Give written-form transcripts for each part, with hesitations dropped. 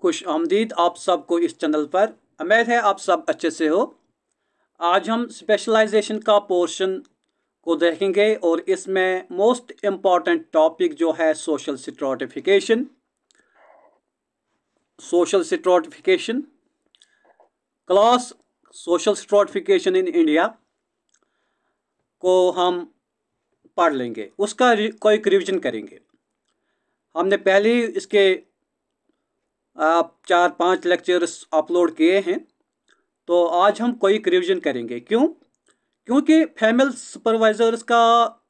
खुश आमदीद आप सबको इस चैनल पर। उम्मीद है आप सब अच्छे से हो। आज हम स्पेशलाइजेशन का पोर्शन को देखेंगे और इसमें मोस्ट इम्पॉर्टेंट टॉपिक जो है social stratification. Class social stratification in India को हम पढ़ लेंगे, उसका कोई रिविजन करेंगे। हमने पहले ही इसके 4-5 लेक्चर्स अपलोड किए हैं, तो आज हम कोई रिविजन करेंगे। क्योंकि फीमेल सुपरवाइजर्स का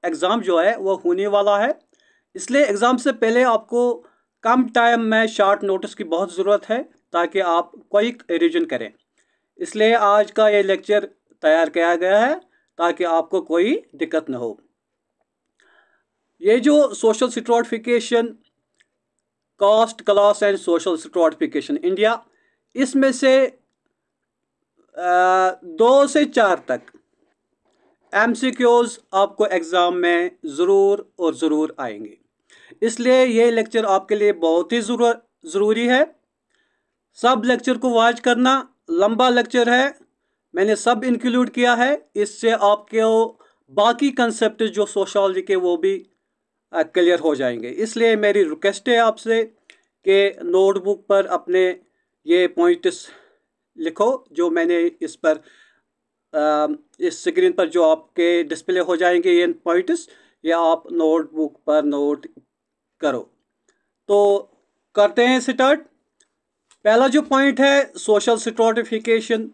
एग्ज़ाम जो है वो होने वाला है, इसलिए एग्ज़ाम से पहले आपको कम टाइम में शॉर्ट नोटिस की बहुत ज़रूरत है ताकि आप कोई रिविजन करें। इसलिए आज का ये लेक्चर तैयार किया गया है ताकि आपको कोई दिक्कत न हो। ये जो social stratification, caste, class and social stratification India, इसमें से 2 से 4 तक MCQs आपको एग्ज़ाम में ज़रूर आएंगे। इसलिए ये लेक्चर आपके लिए बहुत ही ज़रूरी है। सब लेक्चर को वॉच करना। लंबा लेक्चर है, मैंने सब इंक्लूड किया है। इससे आपके बाकी कंसेप्ट जो सोशोलॉजी के वो भी क्लियर हो जाएंगे। इसलिए मेरी रिक्वेस्ट है आपसे कि नोटबुक पर अपने ये पॉइंट्स लिखो जो मैंने इस पर इस स्क्रीन पर जो आपके डिस्प्ले हो जाएंगे, ये पॉइंट्स, ये आप नोटबुक पर नोट करो। तो करते हैं स्टार्ट। पहला जो पॉइंट है, social stratification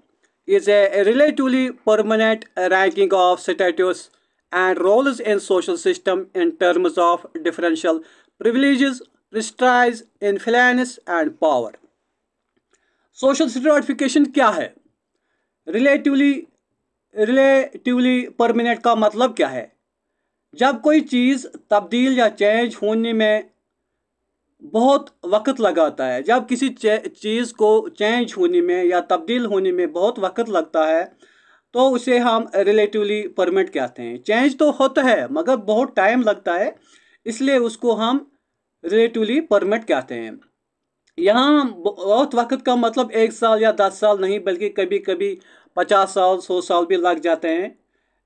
is a relatively permanent ranking of status and roles in social system in terms of differential privileges, prestige, influence and power. Social stratification क्या है? रिलेटिवली परमानेंट का मतलब क्या है? जब कोई चीज़ तब्दील या चेंज होने में बहुत वक्त लगाता है, जब किसी चीज़ को चेंज होने में या तब्दील होने में बहुत वक्त लगता है, तो उसे हम रिलेटिवली परमानेंट कहते हैं। चेंज तो होता है मगर बहुत टाइम लगता है, इसलिए उसको हम रिलेटिवली परमानेंट कहते हैं। यहाँ बहुत वक्त का मतलब 1 साल या 10 साल नहीं, बल्कि कभी कभी 50 साल 100 साल भी लग जाते हैं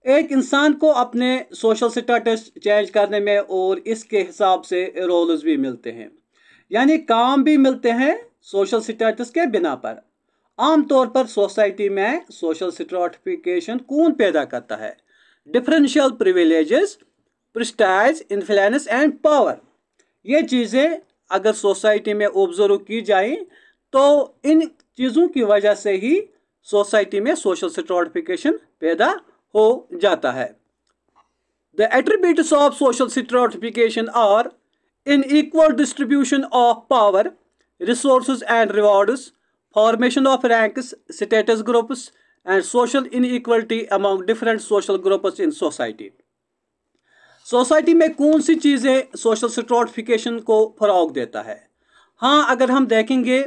एक इंसान को अपने सोशल स्टेटस चेंज करने में, और इसके हिसाब से रोल्स भी मिलते हैं, यानी काम भी मिलते हैं सोशल स्टेटस के बिना पर। आमतौर पर सोसाइटी में सोशल स्ट्रैटिफिकेशन कौन पैदा करता है? Differential privileges, prestige, influence and power. ये चीज़ें अगर सोसाइटी में ऑब्जर्व की जाए तो इन चीज़ों की वजह से ही सोसाइटी में सोशल स्ट्रैटिफिकेशन पैदा हो जाता है। The attributes of social stratification are inequal distribution of power, resources and rewards, formation of ranks, status groups and social inequality among different social groups in society. Society में कौन सी चीज़ें social stratification को फरोग देता है? हाँ, अगर हम देखेंगे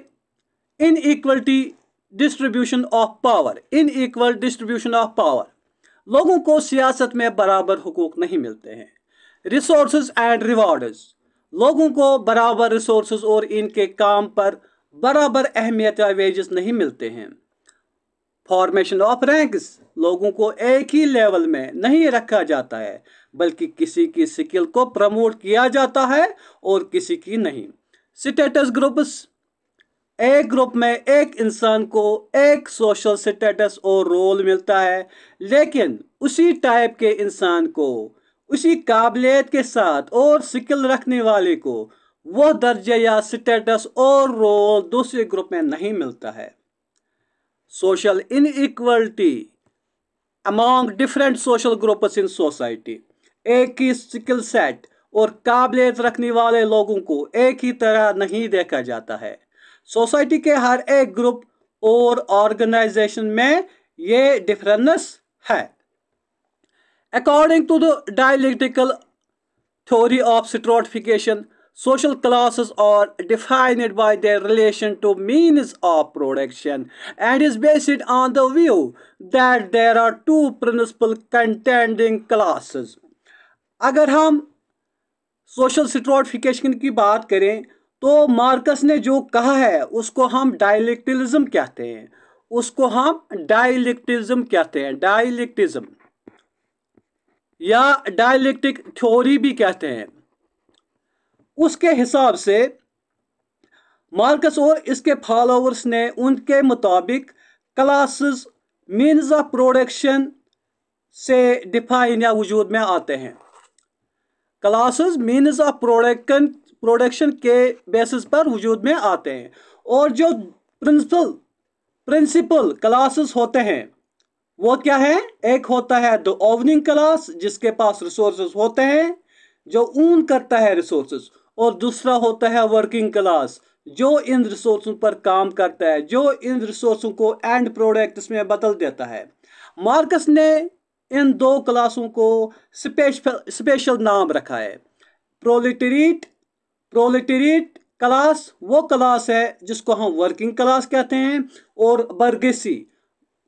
inequality distribution of power, inequal distribution of power, लोगों को सियासत में बराबर हुकूक नहीं मिलते हैं। रिसोर्सेज एंड रिवॉर्ड्स, लोगों को बराबर रिसोर्सेज और इनके काम पर बराबर अहमियत या वेजेस नहीं मिलते हैं। फॉर्मेशन ऑफ रैंक्स, लोगों को एक ही लेवल में नहीं रखा जाता है, बल्कि किसी की स्किल को प्रमोट किया जाता है और किसी की नहीं। स्टेटस ग्रुप्स, एक ग्रुप में एक इंसान को एक सोशल स्टेटस और रोल मिलता है, लेकिन उसी टाइप के इंसान को, उसी काबिलियत के साथ और स्किल रखने वाले को वो दर्जे या स्टेटस और रोल दूसरे ग्रुप में नहीं मिलता है। Social inequality among different social groups in society, एक ही स्किल सेट और काबिलियत रखने वाले लोगों को एक ही तरह नहीं देखा जाता है। सोसाइटी के हर एक ग्रुप और ऑर्गेनाइजेशन में ये डिफरेंस है। According to the dialectical theory of stratification, social classes are defined by their relation to means of production and is based on the view that there are two principal contending classes. अगर हम social stratification की बात करें तो Marcus ने जो कहा है उसको हम डायलेक्टिलिज्म कहते हैं, उसको हम डायलेक्टिज्म कहते हैं, डायलेक्टिज्म या डायलेक्टिक थ्योरी भी कहते हैं। उसके हिसाब से मार्कस और इसके फॉलोअर्स ने उनके मुताबिक क्लासेस मीन्स ऑफ प्रोडक्शन से डिफाइन या वजूद में आते हैं। क्लासेस मीन्स ऑफ प्रोडक्शन के बेसिस पर वजूद में आते हैं। और जो प्रिंसिपल क्लासेस होते हैं वो क्या है? एक होता है द ओवनिंग क्लास जिसके पास रिसोर्सेज होते हैं, जो ऊन करता है रिसोर्सेज, और दूसरा होता है वर्किंग क्लास जो इन रिसोर्सों पर काम करता है, जो इन रिसोर्सों को एंड प्रोडक्ट्स में बदल देता है। मार्कस ने इन दो क्लासों को स्पेशल नाम रखा है। प्रोलेटेरिएट क्लास वो क्लास है जिसको हम वर्किंग क्लास कहते हैं, और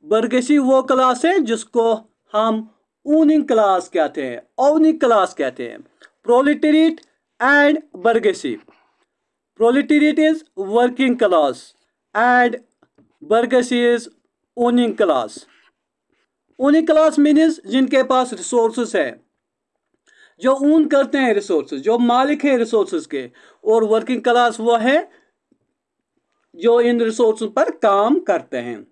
बर्गेसी वो क्लास है जिसको हम ऊनिंग क्लास कहते हैं, ओवनिंग क्लास कहते हैं। Proletariat and bourgeoisie, proletariat is working class and bourgeoisie is owning class. owning class means जिनके पास रिसोर्सेस है, जो ऊन करते हैं रिसोर्सेस, जो मालिक है रिसोर्सेस के। और वर्किंग क्लास वो है जो इन रिसोर्सेस पर काम करते हैं।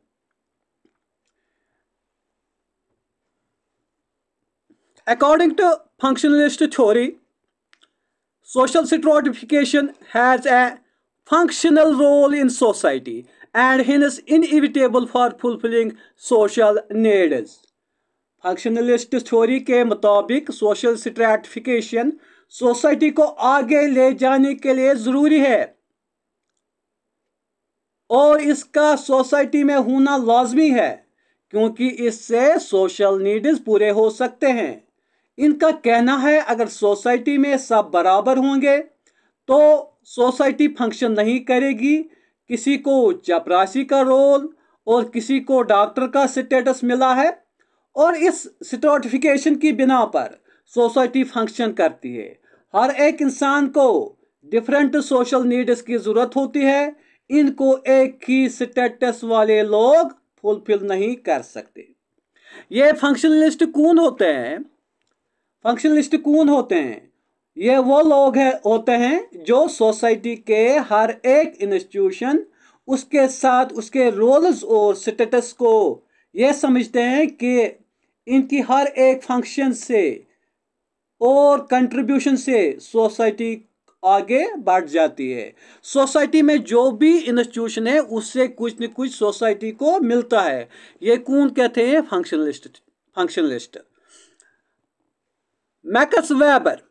According to functionalist theory, social stratification has a functional role in society and hence inevitable for fulfilling social needs. Functionalist theory के मुताबिक सोशल स्ट्रैटिफिकेशन सोसाइटी को आगे ले जाने के लिए जरूरी है और इसका सोसाइटी में होना लाजमी है, क्योंकि इससे सोशल नीड्स पूरे हो सकते हैं। इनका कहना है अगर सोसाइटी में सब बराबर होंगे तो सोसाइटी फंक्शन नहीं करेगी। किसी को चपरासी का रोल और किसी को डॉक्टर का स्टेटस मिला है और इस स्ट्रैटिफिकेशन की बिना पर सोसाइटी फंक्शन करती है। हर एक इंसान को डिफरेंट सोशल नीड्स की जरूरत होती है, इनको एक ही स्टेटस वाले लोग फुलफिल नहीं कर सकते। ये फंक्शनलिस्ट कौन होते हैं? फंक्शनलिस्ट कौन होते हैं? ये वो लोग होते हैं जो सोसाइटी के हर एक इंस्टीट्यूशन, उसके साथ उसके रोल्स और स्टेटस को ये समझते हैं कि इनकी हर एक फंक्शन से और कंट्रीब्यूशन से सोसाइटी आगे बढ़ जाती है। सोसाइटी में जो भी इंस्टीट्यूशन है उससे कुछ न कुछ सोसाइटी को मिलता है। ये कौन कहते हैं? Functionalist. Max weber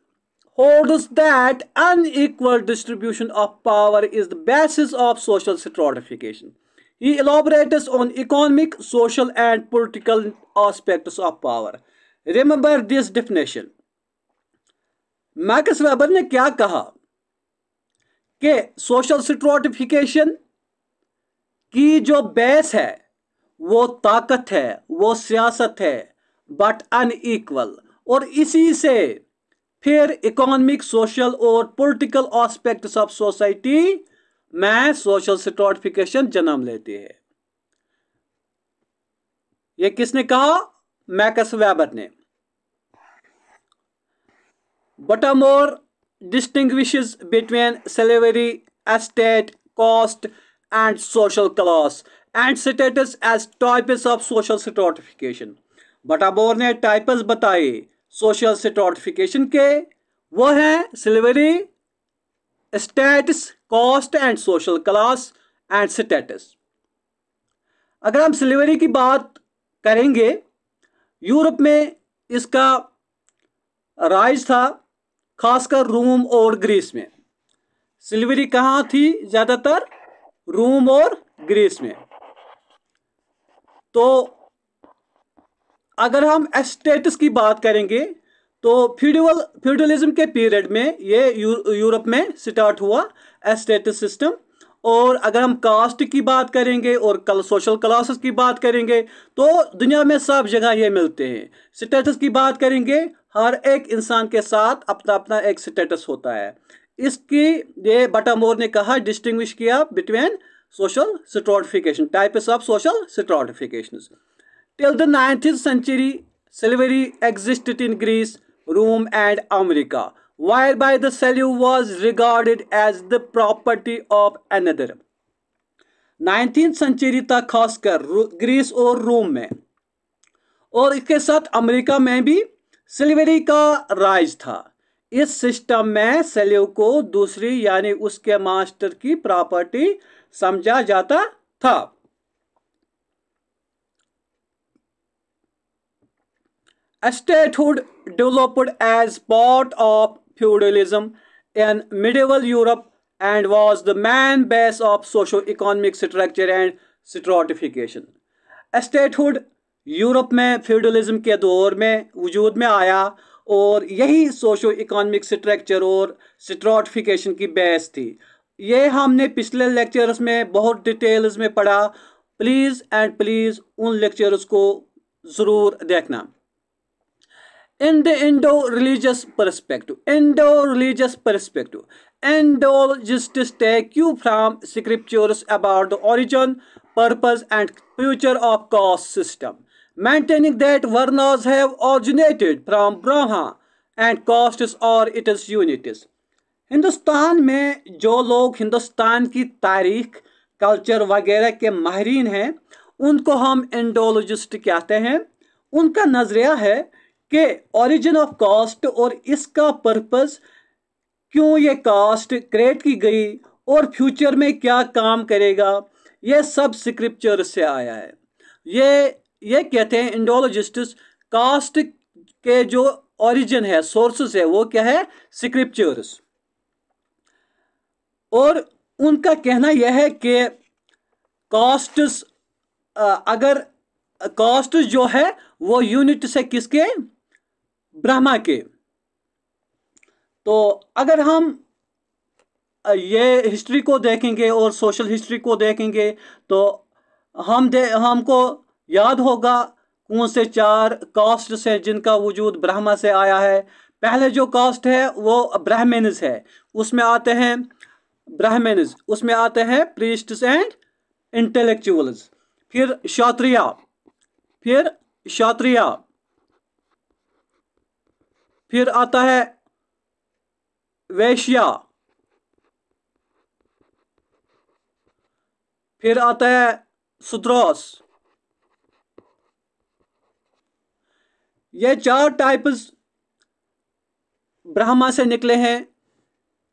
holds that unequal distribution of power is the basis of social stratification. He elaborates on economic, social and political aspects of power. Remember this definition. Max weber ने क्या कहा कि सोशल स्ट्रैटिफिकेशन की जो base है वो ताकत है, वो सियासत है, बट अनइक्वल, और इसी से फिर इकोनॉमिक, सोशल और पॉलिटिकल एस्पेक्ट्स ऑफ सोसाइटी में सोशल स्ट्रैटिफिकेशन जन्म लेती है। ये किसने कहा? मैक्स वेबर ने। बटामोर distinguishes between slavery, estate, caste and social class and status as types of social stratification. बटामोर ने टाइप्स बताए सोशल स्ट्रैटिफिकेशन के, वो हैं slavery, status, caste and social class and status. अगर हम स्लेवरी की बात करेंगे, यूरोप में इसका राइज था, खासकर रोम और ग्रीस में। स्लेवरी कहाँ थी? ज़्यादातर रोम और ग्रीस में। तो अगर हम स्टेटस की बात करेंगे तो फ्यूडलिज्म के पीरियड में ये यूरोप में स्टार्ट हुआ स्टेटस सिस्टम। और अगर हम कास्ट की बात करेंगे और सोशल क्लासेस की बात करेंगे तो दुनिया में सब जगह ये मिलते हैं। स्टेटस की बात करेंगे, हर एक इंसान के साथ अपना अपना एक स्टेटस होता है। इसकी ये बटामोर ने कहा डिस्टिंग्विश किया between social stratification, types of social stratifications. Till the 9th century, slavery existed in Greece, Rome, and America, whereby the slave was regarded as the property of another. 19th century तक खासकर Greece और रोम में और इसके साथ America में भी slavery का राज था। इस सिस्टम में स्लेव को दूसरी यानी उसके मास्टर की प्रॉपर्टी समझा जाता था। Statehood developed as part of feudalism in medieval Europe and was the main base of socio-economic structure and stratification. Statehood Europe में फ्यूडलिज्म के दौर में वजूद में आया और यही सोशो इकोनॉमिक स्ट्रक्चर और स्ट्राटिफिकेशन की बेस थी। ये हमने पिछले लेक्चर्स में बहुत डिटेल्स में पढ़ा। प्लीज़ उन लेक्चर्स को ज़रूर देखना। In the Indo-religious perspective, Indo-religious take you from scriptures about the origin, purpose, and future of caste system, maintaining that Varnas have originated from Brahma and castes are its unities. Hindustan में जो लोग हिंदुस्तान की तारीख, culture वगैरह के माहिरीन हैं, उनको हम इंडोलॉजिस्ट कहते हैं। उनका नज़रिया है कि ओरिजिन ऑफ कास्ट और इसका पर्पस, क्यों ये कास्ट क्रिएट की गई और फ्यूचर में क्या काम करेगा, ये सब स्क्रिप्चर से आया है। ये कहते हैं इंडोलॉजिस्ट्स, कास्ट के जो ओरिजिन है, सोर्सेस है, वो क्या है? स्क्रिप्चर्स। और उनका कहना यह है कि कास्ट्स, अगर कास्ट जो है वो यूनिट से किसके? ब्रह्मा के। तो अगर हम ये हिस्ट्री को देखेंगे और सोशल हिस्ट्री को देखेंगे तो हमको याद होगा कौन से 4 कास्ट हैं जिनका वजूद ब्रह्मा से आया है। पहले जो कास्ट है वो ब्राह्मण्स है, उसमें आते हैं ब्राह्मण्स, उसमें आते हैं प्रीस्ट्स एंड इंटेलेक्चुअल्स, फिर क्षत्रिय, फिर आता है वैश्या, फिर आता है शूद्रोस। ये 4 टाइप्स ब्राह्मा से निकले हैं,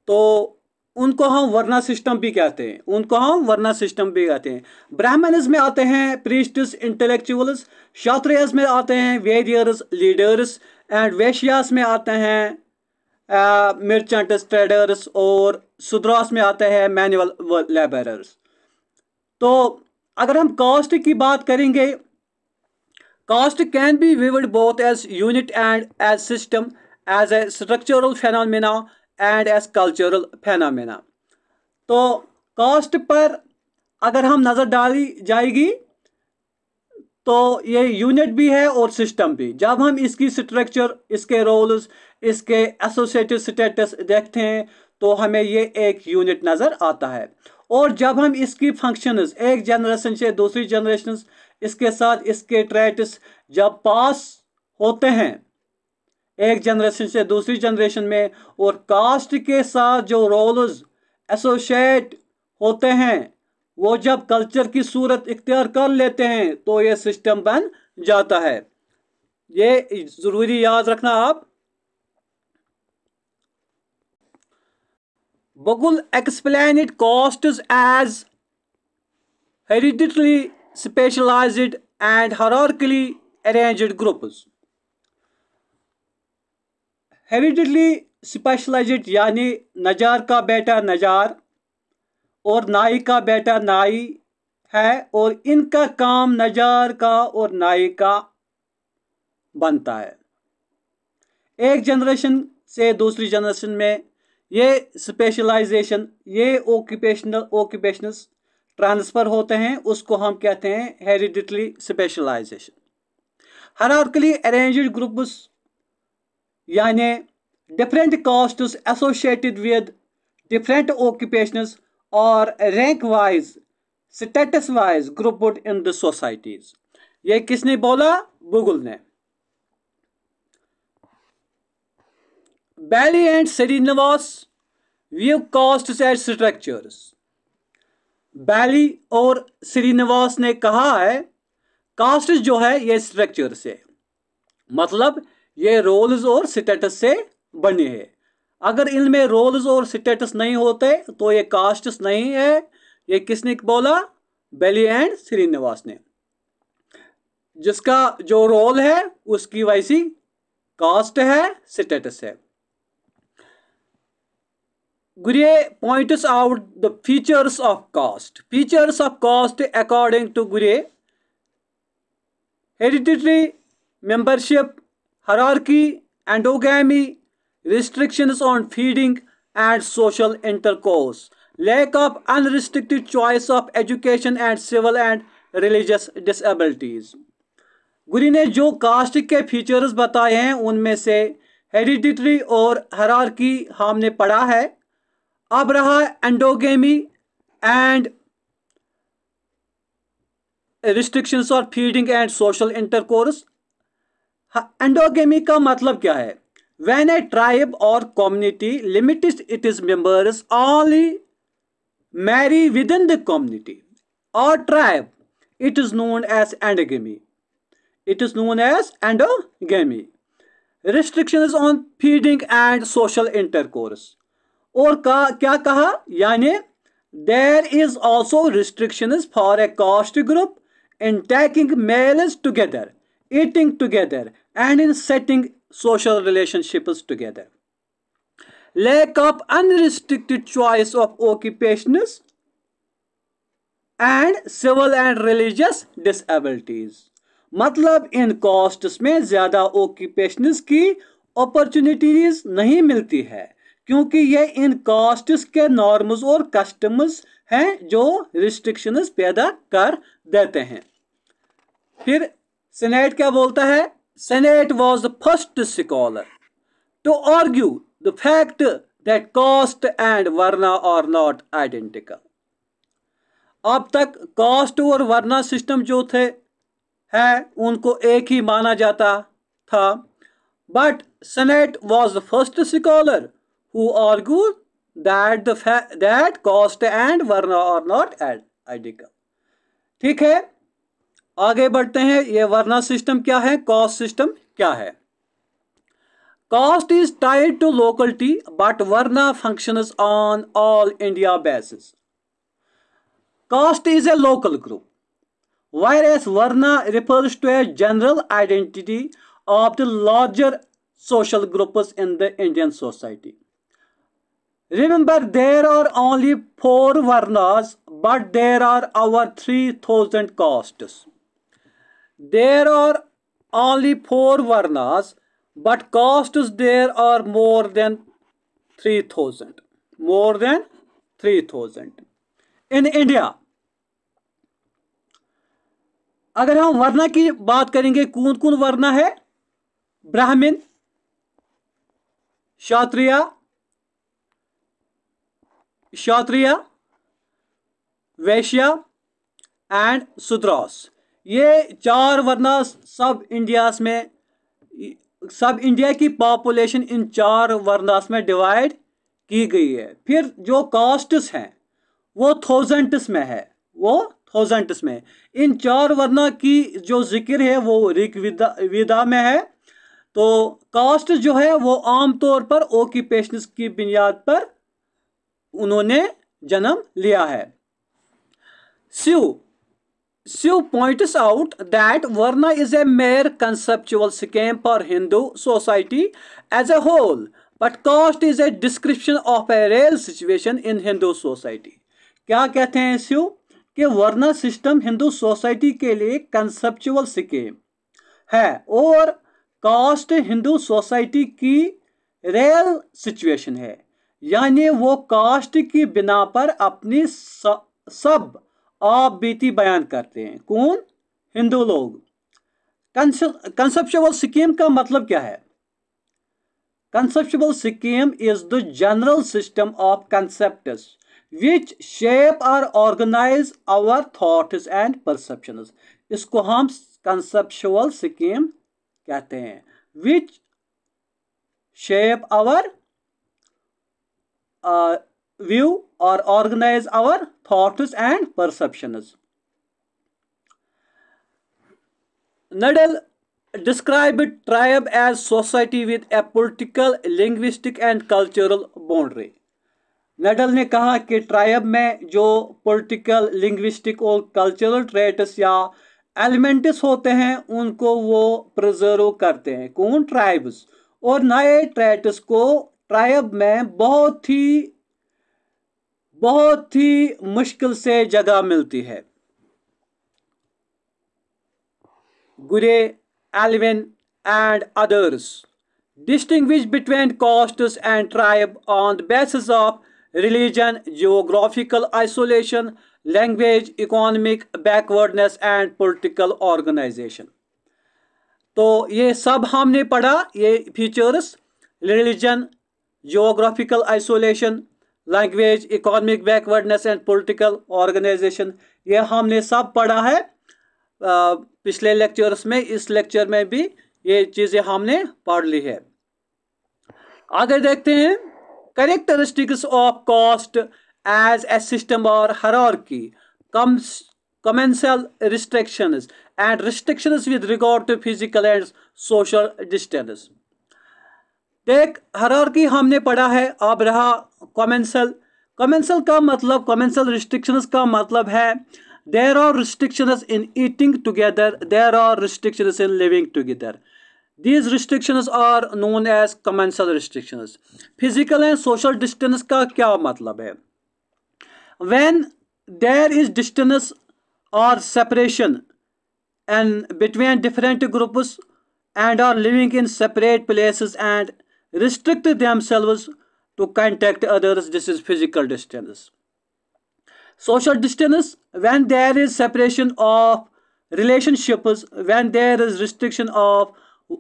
तो उनको हम वर्ना सिस्टम भी कहते हैं। ब्राह्मण्स में आते हैं प्रीस्ट्स, इंटेलेक्चुअल्स, क्षत्रियस में आते हैं वेरियर्स, लीडर्स, एंड वैश्यास में आते हैं मर्चेंट्स, ट्रेडर्स, और शूद्रास में आते हैं मैनुअल लेबरर्स। तो अगर हम कास्ट की बात करेंगे, caste can be viewed both as unit and as system, as a structural phenomena and as cultural phenomena. तो कास्ट पर अगर हम नज़र डाली जाएगी तो ये यूनिट भी है और सिस्टम भी। जब हम इसकी स्ट्रक्चर, इसके रोल्स, इसके एसोसिएटेड स्टेटस देखते हैं तो हमें ये एक यूनिट नज़र आता है। और जब हम इसकी फंक्शंस एक जनरेशन से दूसरी जनरेशन, इसके साथ इसके ट्रेट्स जब पास होते हैं एक जनरेशन से दूसरी जनरेशन में, और कास्ट के साथ जो रोल्स एसोसिएट होते हैं वो जब कल्चर की सूरत इख्तियार कर लेते हैं तो ये सिस्टम बन जाता है। ये जरूरी याद रखना आप। Bogle explained castes as hereditary specialized and hierarchically arranged groups. Hereditarily specialized यानी नजार का बेटा नजार और नाई का बेटा नाई है, और इनका काम नजार का और नाई का बनता है। एक जनरेशन से दूसरी जनरेशन में ये स्पेशलाइजेशन, ये ऑक्यूपेशनल्स ट्रांसफ़र होते हैं, उसको हम कहते हैं hereditary specialization. Hierarchically arranged groups यानी different castes associated with different occupations or rank wise, status wise grouped in the societies. ये किसने बोला? गूगल ने. Bailey and Srinivas view castes as structures. बैली और श्रीनिवास ने कहा है कास्ट जो है ये स्ट्रक्चर से, मतलब ये रोल्स और स्टेटस से बने हैं. अगर इनमें रोल्स और स्टेटस नहीं होते तो ये कास्ट्स नहीं है. ये किसने बोला? बैली एंड श्रीनिवास ने. जिसका जो रोल है उसकी वैसी कास्ट है, स्टेटस है. Gurye points out the features of caste. Features of caste according to Gurye: hereditary membership, hierarchy, endogamy, restrictions on feeding and social intercourse, lack of unrestricted choice of education and civil and religious disabilities. गुरी ने जो cast के features बताए हैं उनमें से hereditary और hierarchy हमने पढ़ा है. अब रहा endogamy and restrictions of feeding and social intercourse. Endogamy का मतलब क्या है? When a tribe or community limits it is members only marry within the community or tribe, it is known as endogamy. It is known as endogamy. Restrictions on feeding and social intercourse. और क्या कहा? यानी there is also restrictions for a caste group in taking males together, eating together, and in setting social relationships together. Lack of unrestricted choice of occupations and civil and religious disabilities. मतलब इन castes में ज्यादा occupations की opportunities नहीं मिलती है क्योंकि ये इन castes के नॉर्म्स और कस्टम्स हैं जो रिस्ट्रिक्शंस पैदा कर देते हैं. फिर सेनेट क्या बोलता है? Senart was the first scholar to argue the fact that caste and varna are not identical. अब तक कास्ट और वर्ना सिस्टम जो थे है उनको एक ही माना जाता था. But Senart was the first scholar who argued that caste and varna are not identical. ठीक है, आगे बढ़ते हैं. ये वर्ना सिस्टम क्या है, कास्ट सिस्टम क्या है? Caste is tied to locality but varna functions on all India basis. Caste is a local group, whereas Varna refers to a general identity of the larger social groups in the Indian society. Remember, there are only 4 Varnas, but there are over 3,000 castes. There are only 4 Varnas, but castes there are more than 3,000. More than 3,000 in India. अगर हम वर्ना की बात करेंगे, कौन कौन वर्ना है? ब्राह्मण, क्षत्रिय, वैश्य and Shudras. ये 4 वर्ना सब इंडिया की पॉपुलेशन इन 4 वर्नास में डिवाइड की गई है. फिर जो कास्ट्स हैं वो थाउजेंड्स में है, में. इन 4 वर्ना की जो जिक्र है वो ऋग्वेदा में है. तो कास्ट जो है वो आमतौर पर ऑक्यूपेशंस की बुनियाद पर उन्होंने जन्म लिया है. Sue points out that Varna is a mere conceptual scheme for Hindu society as a whole, but caste is a description of a real situation in Hindu society. क्या कहते हैं Sue? कि वर्ना सिस्टम हिंदू सोसाइटी के लिए conceptual scheme है और cast Hindu society की real situation है. यानी वो कास्ट की बिना पर अपनी सब आप बीती बयान करते हैं. कौन? हिंदू लोग. कंसेप्चुअल स्कीम का मतलब क्या है? Conceptual scheme is the general system of concepts which shape or organize our thoughts and perceptions. इसको हम conceptual scheme कहते हैं, which shape our view or organize our thoughts and perceptions. Nadal described tribe as society with a political, linguistic and cultural boundary. नडल ने कहा कि tribe में जो political, linguistic और कल्चरल ट्रेट्स या एलिमेंट्स होते हैं उनको वो प्रिजर्व करते हैं। कौन? ट्राइब्स। और नए ट्रेट्स को ट्राइब में बहुत ही मुश्किल से जगह मिलती है। गुरे, Alvin and others distinguish between castes and tribe on the basis of religion, geographical isolation, language, economic backwardness and political organization. तो ये सब हमने पढ़ा, ये features, religion, geographical isolation, language, economic backwardness and political organisation, ये हमने सब पढ़ा है पिछले लेक्चर्स में। इस लेक्चर में भी ये चीज़ें हमने पढ़ ली है। आगे देखते हैं, characteristics of caste as a system और hierarchy, commensal restrictions and restrictions with regard to physical and social distance. देख, हायरार्की हमने पढ़ा है। अब रहा commensal का मतलब, commensal restrictions का मतलब है there are restrictions in eating together, there are restrictions in living together. These restrictions are known as commensal restrictions. Physical and social distance का क्या मतलब है? When there is distance or separation and between different groups and are living in separate places and restrict themselves to contact others, this is physical distance. Social distance, when there is separation of relationships, when there is restriction of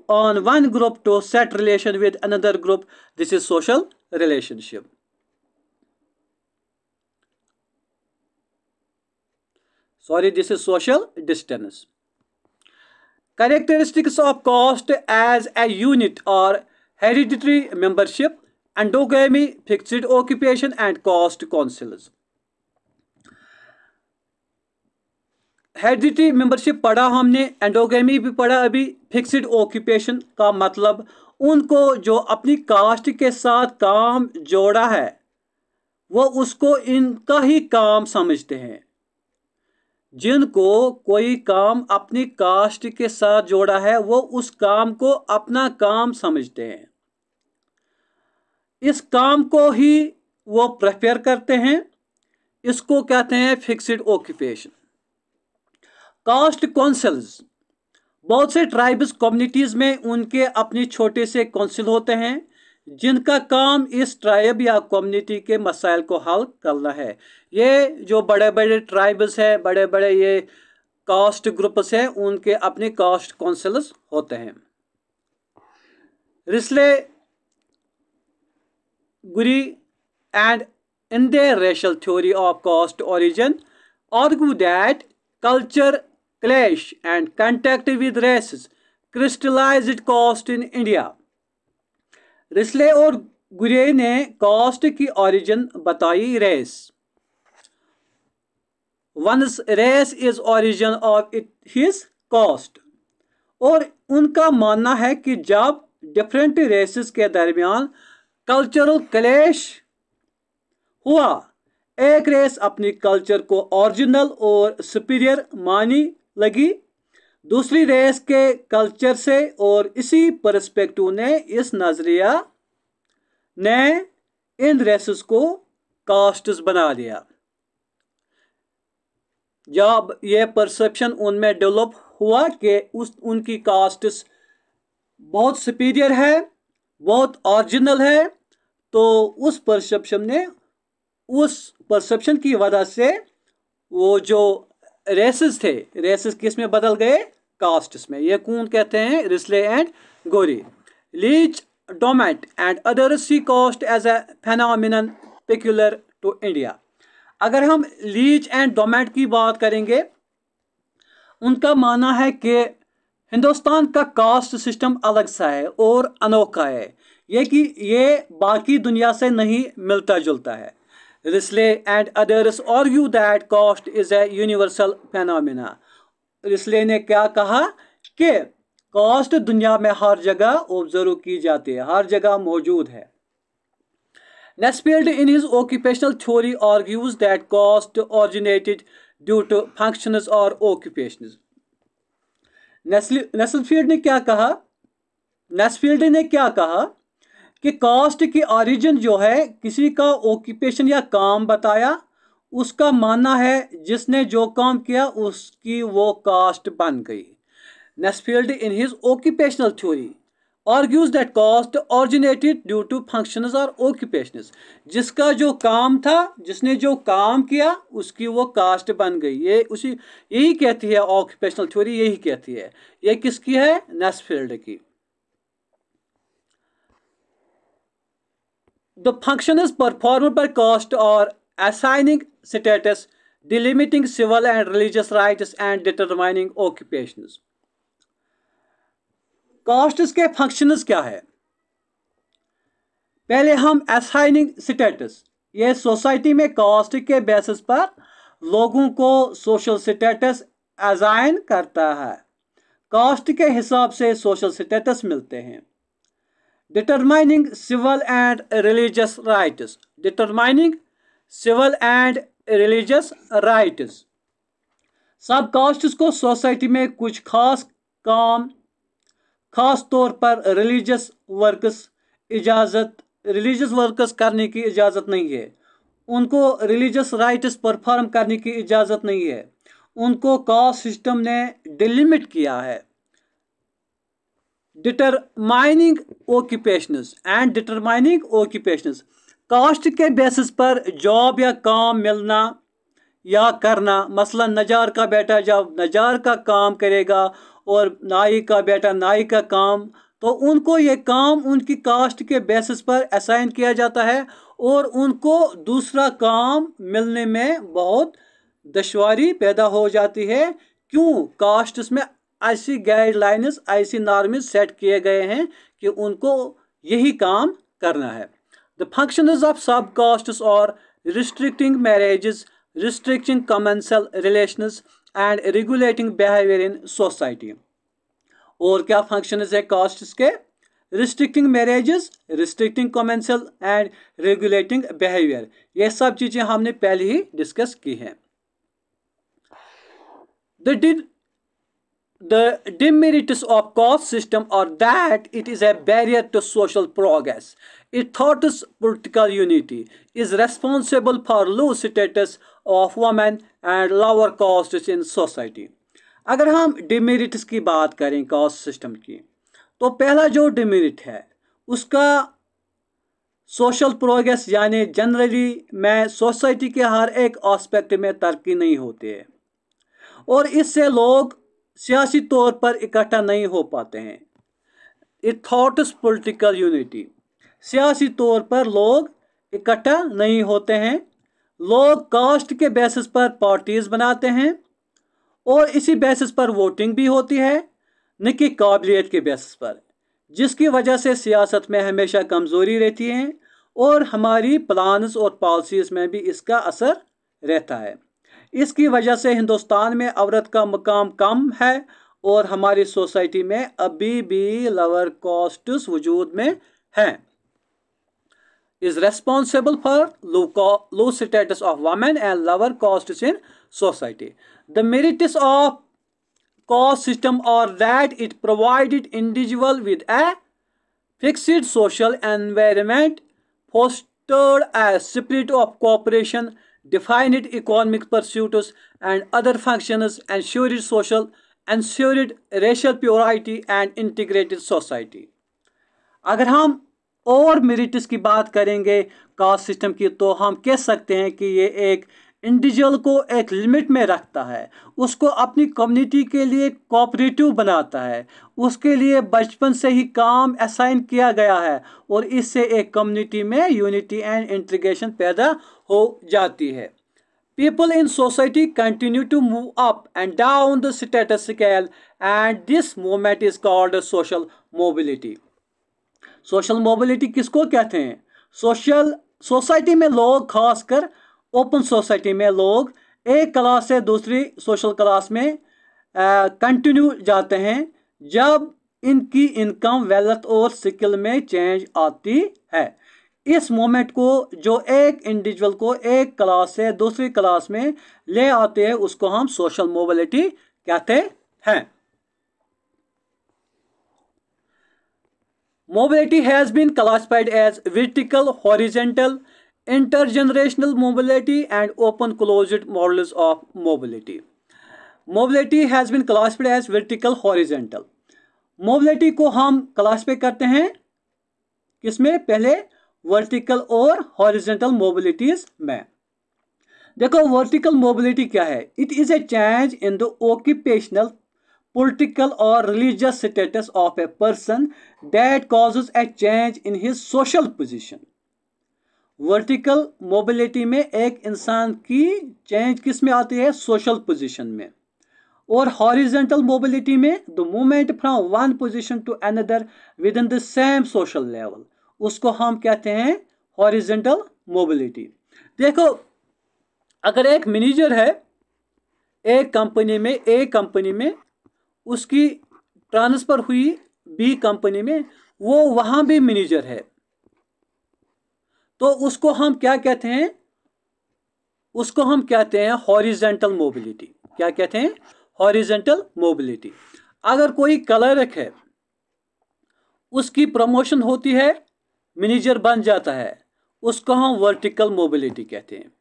on one group to set relation with another group, this is social relationship. Sorry, this is social distance. Characteristics of caste as a unit or hereditary membership, endogamy, fixed occupation and caste councils. Hereditary membership पढ़ा हमने, endogamy भी पढ़ा अभी। Fixed occupation का मतलब उनको जो अपनी कास्ट के साथ काम जोड़ा है वो उसको इनका ही काम समझते हैं। जिनको कोई काम अपनी कास्ट के साथ जोड़ा है वो उस काम को अपना काम समझते हैं, इस काम को ही वो प्रेफर करते हैं, इसको कहते हैं फिक्स्ड ऑक्यूपेशन। कास्ट काउंसिल्स, बहुत से ट्राइब्स कम्युनिटीज़ में उनके अपने छोटे से काउंसिल होते हैं जिनका काम इस ट्राइब या कम्युनिटी के मसाइल को हल करना है। ये जो बड़े बड़े ट्राइब्स हैं, बड़े बड़े ये कास्ट ग्रुप्स हैं, उनके अपने कास्ट काउंसिल्स होते हैं। Risley, Guri and in their racial theory of cast origin argue that culture clash and contact with races crystallized caste in India. Risley और गुरे ने कास्ट की ओरिजिन बताई race. One's race is origin of his caste. और उनका मानना है कि जब डिफरेंट रेसेस के दरमियान कल्चरल क्लैश हुआ, एक रेस अपनी कल्चर को ओरिजिनल और सुपीरियर मानी लगी दूसरी रेस के कल्चर से, और इसी पर्सपेक्टिव ने, इस नजरिया ने इन रेसेस को कास्ट्स बना दिया। जब ये परसेप्शन उनमें डेवलप हुआ कि उनकी कास्ट्स बहुत सुपीरियर है, बहुत ओरिजिनल है, तो उस परसेप्शन की वजह से वो जो रेसेस थे, रेसेस किस में बदल गए? कास्ट्स में। ये कौन कहते हैं? Risley and Ghurye. Leach Dumont and others see caste as a phenomenon peculiar to India. अगर हम लीच एंड डोमेट की बात करेंगे, उनका मानना है कि हिंदुस्तान का कास्ट सिस्टम अलग सा है और अनोखा है, ये बाकी दुनिया से नहीं मिलता जुलता है। Risley and others argue that caste is a universal phenomena. Risley ने क्या कहा कि कास्ट दुनिया में हर जगह ऑब्जर्व की जाती है, हर जगह मौजूद है। Nesfield in his occupational theory argues that caste originated due to functions or occupations. नेस्लफील्ड ने क्या कहा? नेस्फील्ड ने क्या कहा कि कास्ट की ओरिजिन जो है किसी का ऑक्यूपेशन या काम बताया, उसका मानना है जिसने जो काम किया उसकी वो कास्ट बन गई। Nesfield in his occupational theory argues that caste originated due to functions or occupations। जिसका जो काम था, जिसने जो काम किया उसकी वो कास्ट बन गई। यही कहती है ऑक्यूपेशनल थ्योरी, यही कहती है। ये किसकी है? नेस्फील्ड की। The functions performed by caste are assigning status, delimiting civil and religious rights and determining occupations। Caste के फंक्शंस क्या है? पहले हम असाइनिंग स्टेटस, ये सोसाइटी में कास्ट के बेसिस पर लोगों को सोशल स्टेटस असाइन करता है। कास्ट के हिसाब से सोशल स्टेटस मिलते हैं। Determining civil and religious rights, determining civil and religious rights. सब कास्ट्स को सोसाइटी में कुछ खास काम, खास तौर पर रिलीजियस वर्क्स करने की इजाज़त नहीं है। उनको रिलीजियस राइट्स परफॉर्म करने की इजाज़त नहीं है। उनको कास्ट सिस्टम ने डिलिमिट किया है। Determining occupations and determining occupations, caste के बेसिस पर जॉब या काम मिलना या करना। मसलन नजार का बेटा जब नजार का काम करेगा और नाई का बेटा नाई का काम, तो उनको ये काम उनकी कास्ट के बेसिस पर असाइन किया जाता है और उनको दूसरा काम मिलने में बहुत दुश्वारी पैदा हो जाती है। क्यों? कास्ट्स में ऐसी गाइडलाइंस, ऐसी नॉर्म्स सेट किए गए हैं कि उनको यही काम करना है। द फंक्शंस ऑफ सब कास्ट्स और restricting marriages, restricting commensal relations and regulating behavior in society। और क्या फंक्शंस है कास्ट्स के? Restricting marriages, restricting commensal and regulating behaviour. ये सब चीजें हमने पहले ही डिस्कस की हैं। The demerits of caste system are that it is a barrier to social progress. It thwarts political unity, is responsible for low status of women and lower castes in society। अगर हम demerits की बात करें caste system की, तो पहला जो demerit है उसका सोशल प्रोग्रेस, यानी जनरली में सोसाइटी के हर एक एस्पेक्ट में तरक्की नहीं होती है और इससे लोग सियासी तौर पर इकट्ठा नहीं हो पाते हैं। इट थॉट्स पॉलिटिकल यूनिटी, सियासी तौर पर लोग इकट्ठा नहीं होते हैं। लोग कास्ट के बेसिस पर पार्टीज बनाते हैं और इसी बेसिस पर वोटिंग भी होती है, न कि काबिलियत के बेसिस पर, जिसकी वजह से सियासत में हमेशा कमज़ोरी रहती है और हमारी प्लान्स और पॉलिसीज़ में भी इसका असर रहता है। इसकी वजह से हिंदुस्तान में औरत का मकाम कम है और हमारी सोसाइटी में अभी भी लोअर कास्ट्स वजूद में हैं। is responsible for low status of women and lower castes in society. The merits of caste system are that it provided individual with a fixed social environment, fostered a spirit of cooperation, defined economic pursuits and other functions, ensured racial purity and integrated society। अगर हम और merits की बात करेंगे caste system की, तो हम कह सकते हैं कि ये एक इंडिविजुअल को एक लिमिट में रखता है, उसको अपनी कम्युनिटी के लिए कोऑपरेटिव बनाता है, उसके लिए बचपन से ही काम असाइन किया गया है और इससे एक कम्युनिटी में यूनिटी एंड इंटीग्रेशन पैदा हो जाती है। People in society continue to move up and down the status scale and this movement is called social mobility. Social mobility किसको कहते हैं? सोसाइटी में लोग, खासकर ओपन सोसाइटी में लोग एक क्लास से दूसरी सोशल क्लास में कंटिन्यू जाते हैं जब इनकी इनकम, वेल्थ और स्किल में चेंज आती है। इस मोमेंट को जो एक इंडिविजुअल को एक क्लास से दूसरी क्लास में ले आते हैं उसको हम सोशल मोबिलिटी कहते हैं। Mobility has been classified as vertical, horizontal, intergenerational mobility and open closed models of mobility. Mobility has been classified as vertical, horizontal. Mobility को हम क्लासिफाई करते हैं किसमें? पहले वर्टिकल और हॉरिजॉन्टल मोबिलिटीज में। देखो वर्टिकल मोबिलिटी क्या है? It is a change in the occupational, political or religious status of a person that causes a change in his social position. Vertical mobility में एक इंसान की चेंज किस में आती है? सोशल पोजीशन में। और हॉरिजॉन्टल मोबिलिटी में the movement from one position to another within the same social level, उसको हम कहते हैं हॉरिजॉन्टल मोबिलिटी। देखो अगर एक मैनेजर है एक कंपनी में उसकी ट्रांसफर हुई बी कंपनी में, वो वहां भी मैनेजर है, तो उसको हम क्या कहते हैं? उसको हम कहते हैं हॉरिजॉन्टल मोबिलिटी। क्या कहते हैं? Horizontal mobility. अगर कोई क्लर्क है उसकी प्रमोशन होती है, मैनेजर बन जाता है, उसको हम वर्टिकल मोबिलिटी कहते हैं।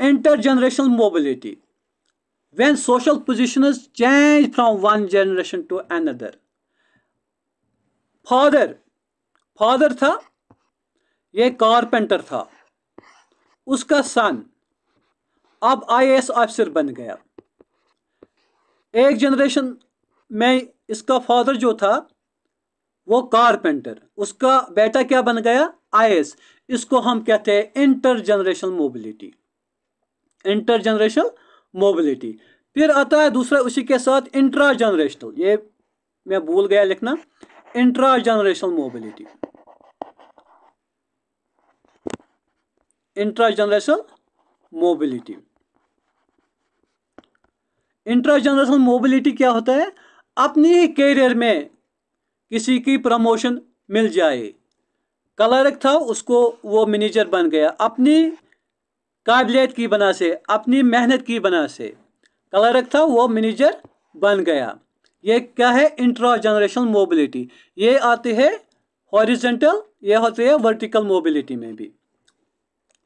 Intergenerational mobility, when social positions change from one generation to another. Father था, ये कारपेंटर था, उसका सन अब आईएएस ऑफिसर बन गया। एक जनरेशन में इसका फादर जो था वो कारपेंटर, उसका बेटा क्या बन गया? आईएएस। इसको हम कहते हैं इंटरजेनरेशनल मोबिलिटी। Intergenerational mobility. फिर आता है दूसरा उसी के साथ इंट्रा जनरेशनल, ये मैं भूल गया लिखना, intra generational mobility. Intra generational mobility. Intra generational mobility क्या होता है? अपनी कैरियर में किसी की प्रमोशन मिल जाए, क्लर्क था उसको वो मैनेजर बन गया, अपनी काबिलियत की बना से, अपनी मेहनत की बना से क्लर्क था वो मैनेजर बन गया। ये क्या है? Intra generational mobility. ये आती है हॉरिजॉन्टल, ये होती है वर्टिकल मोबिलिटी में भी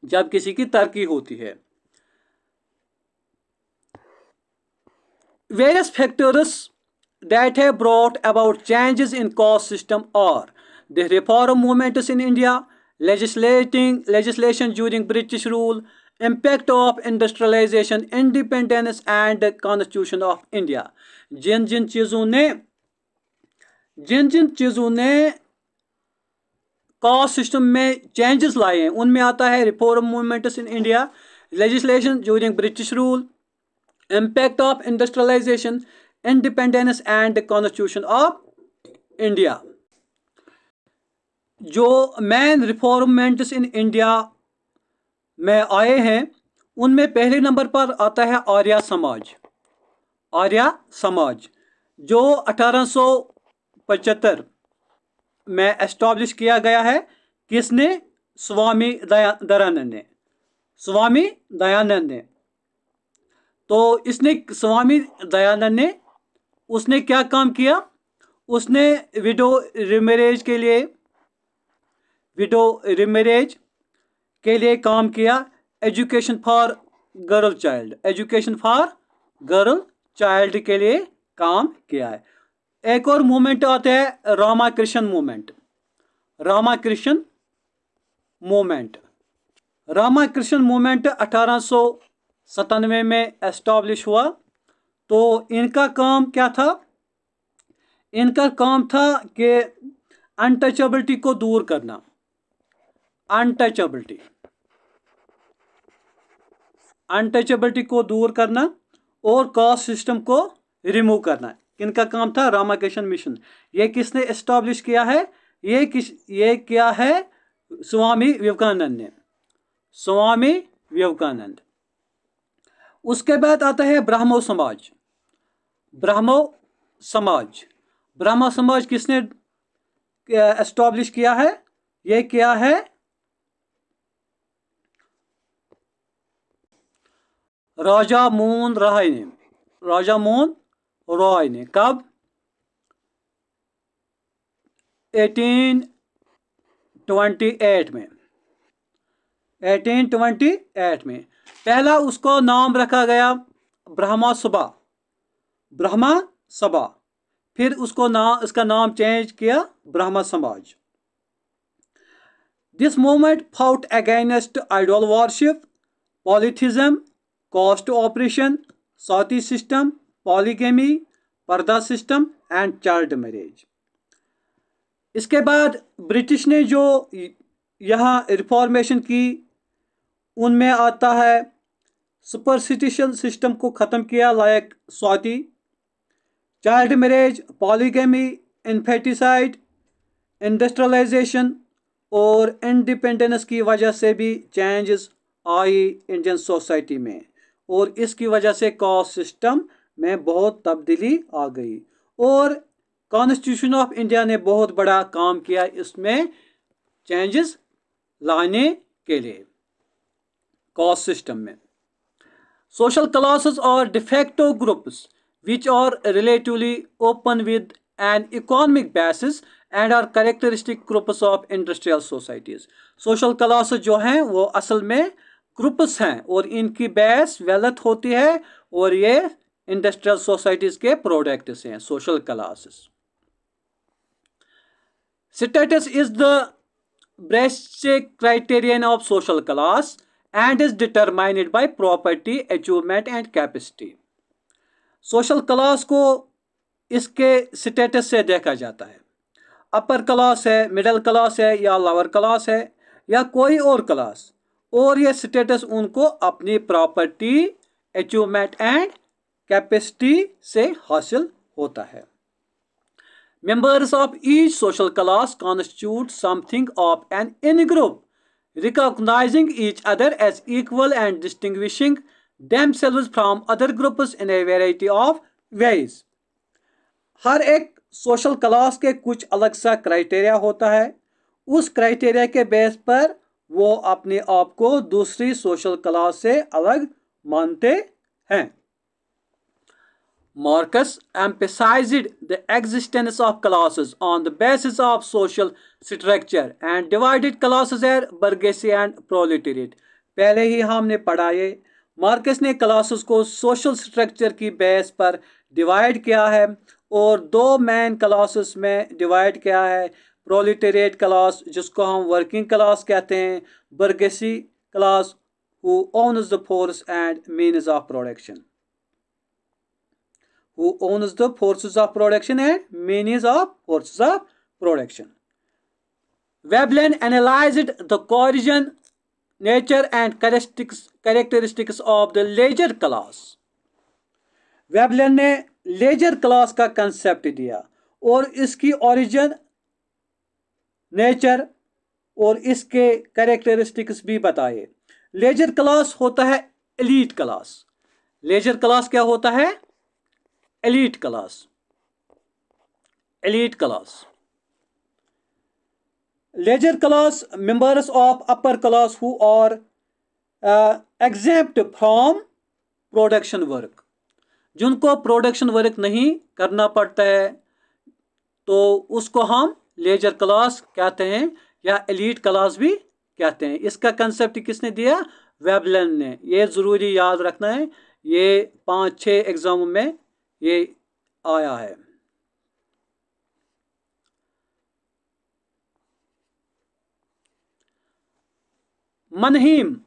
जब किसी की तरक्की होती है। Various factors that have brought about changes in caste system are the reform movements in India, legislation during British rule, impact of industrialization, independence and the Constitution of India। जिन जिन चीज़ों ने कास्ट सिस्टम में changes लाए हैं उनमें आता है reform movements in India, legislation during British rule, impact of industrialization, independence and constitution of India। जो main रिफॉर्मेंट्स in India में आए हैं उनमें पहले नंबर पर आता है आर्य समाज। आर्य समाज जो 1875 में एस्टॉब्लिश किया गया है। किसने? स्वामी दयानंद ने। स्वामी दयानंद ने। तो इसने स्वामी दयानंद ने उसने क्या काम किया? उसने विडो रिमैरेज के लिए काम किया। एजुकेशन फॉर गर्ल चाइल्ड के लिए काम किया है। एक और मूवमेंट आता है रामाकृष्ण मूवमेंट। रामाकृष्ण मूवमेंट 1897 में एस्टॉब्लिश हुआ। तो इनका काम क्या था? इनका काम था कि अनटचेबिलिटी को दूर करना, अनटचेबिलिटी को दूर करना और कास्ट सिस्टम को रिमूव करना। किनका काम था? रामाकृष्ण मिशन। ये किसने एस्टॉब्लिश किया है? ये किया है स्वामी विवेकानंद ने, स्वामी विवेकानंद। उसके बाद आता है ब्राह्मो समाज। ब्राह्मो समाज, ब्राह्मो समाज किसने एस्टॉब्लिश किया है? ये किया है राजा मोहन रॉय ने, राजा मोहन रॉय ने। कब? 1828 में, 1828 में। पहला उसको नाम रखा गया ब्रह्मा सभा, ब्रह्मा सभा। फिर इसका नाम चेंज किया Brahmo Samaj. This movement fought against idol worship, polytheism, caste operation, sati system, polygamy, purdah system and child marriage. इसके बाद ब्रिटिश ने जो यहाँ रिफॉर्मेशन की, उनमें आता है सुपरस्टिशन सिस्टम को ख़त्म किया, लाइक सती, चाइल्ड मैरिज, पॉलीगेमी, इन्फेटिसाइड, इंडस्ट्रियलाइजेशन और इंडिपेंडेंस की वजह से भी चेंजेस आई इंडियन सोसाइटी में, और इसकी वजह से कास्ट सिस्टम में बहुत तब्दीली आ गई। और कॉन्स्टिट्यूशन ऑफ इंडिया ने बहुत बड़ा काम किया इसमें चेंजेस लाने के लिए कास्ट सिस्टम में। सोशल क्लासेस और de facto groups which are relatively open with an economic basis and are characteristic groups of industrial societies. Social class जो हैं वो असल में ग्रुप्स हैं और इनकी बेस वेल्थ होती है और ये इंडस्ट्रियल सोसाइटीज के प्रोडक्ट्स हैं social classes. Status is the basic criterion of social class and is determined by property, achievement and capacity. Social class को इसके स्टेटस से देखा जाता है। अपर क्लास है, मिडिल क्लास है या लोअर क्लास है या कोई और क्लास, और ये स्टेटस उनको अपनी प्रॉपर्टी, अचीवमेंट एंड कैपेसिटी से हासिल होता है। Members of each social class constitute something of an in group recognizing each other as equal and distinguishing themselves from other groups in a variety of ways. हर एक social class के कुछ अलग सा criteria होता है। उस क्राइटेरिया के base पर वो अपने आप को दूसरी सोशल क्लास से अलग मानते हैं। Marcus emphasized the existence of classes on the basis of social structure and divided classes as bourgeoisie and proletariat. पहले ही हमने पढ़ा ये, मार्कस ने क्लासेस को सोशल स्ट्रक्चर की बेस पर डिवाइड किया है और दो मेन क्लासेस में डिवाइड किया है। प्रोलेटेरिएट क्लास जिसको हम वर्किंग क्लास कहते हैं, bourgeoisie class who owns the force and means of production, who owns the forces of production and means of forces of production. Veblen analyzed the origin, nature and characteristics of the leisure class. Veblen ने laser class का concept दिया और इसकी origin, nature और इसके characteristics भी बताए। Laser class होता है एलीट क्लास। लेजर क्लास क्या होता है? Elite class. Elite class, leisure class members of upper class who are exempt from production work, जिनको प्रोडक्शन वर्क नहीं करना पड़ता है तो उसको हम लेजर क्लास कहते हैं या एलीट क्लास भी कहते हैं। इसका कंसेप्ट किसने दिया? वेबलन ने। ये ज़रूरी याद रखना है, ये 5-6 एग्जाम में ये आया है। Mannheim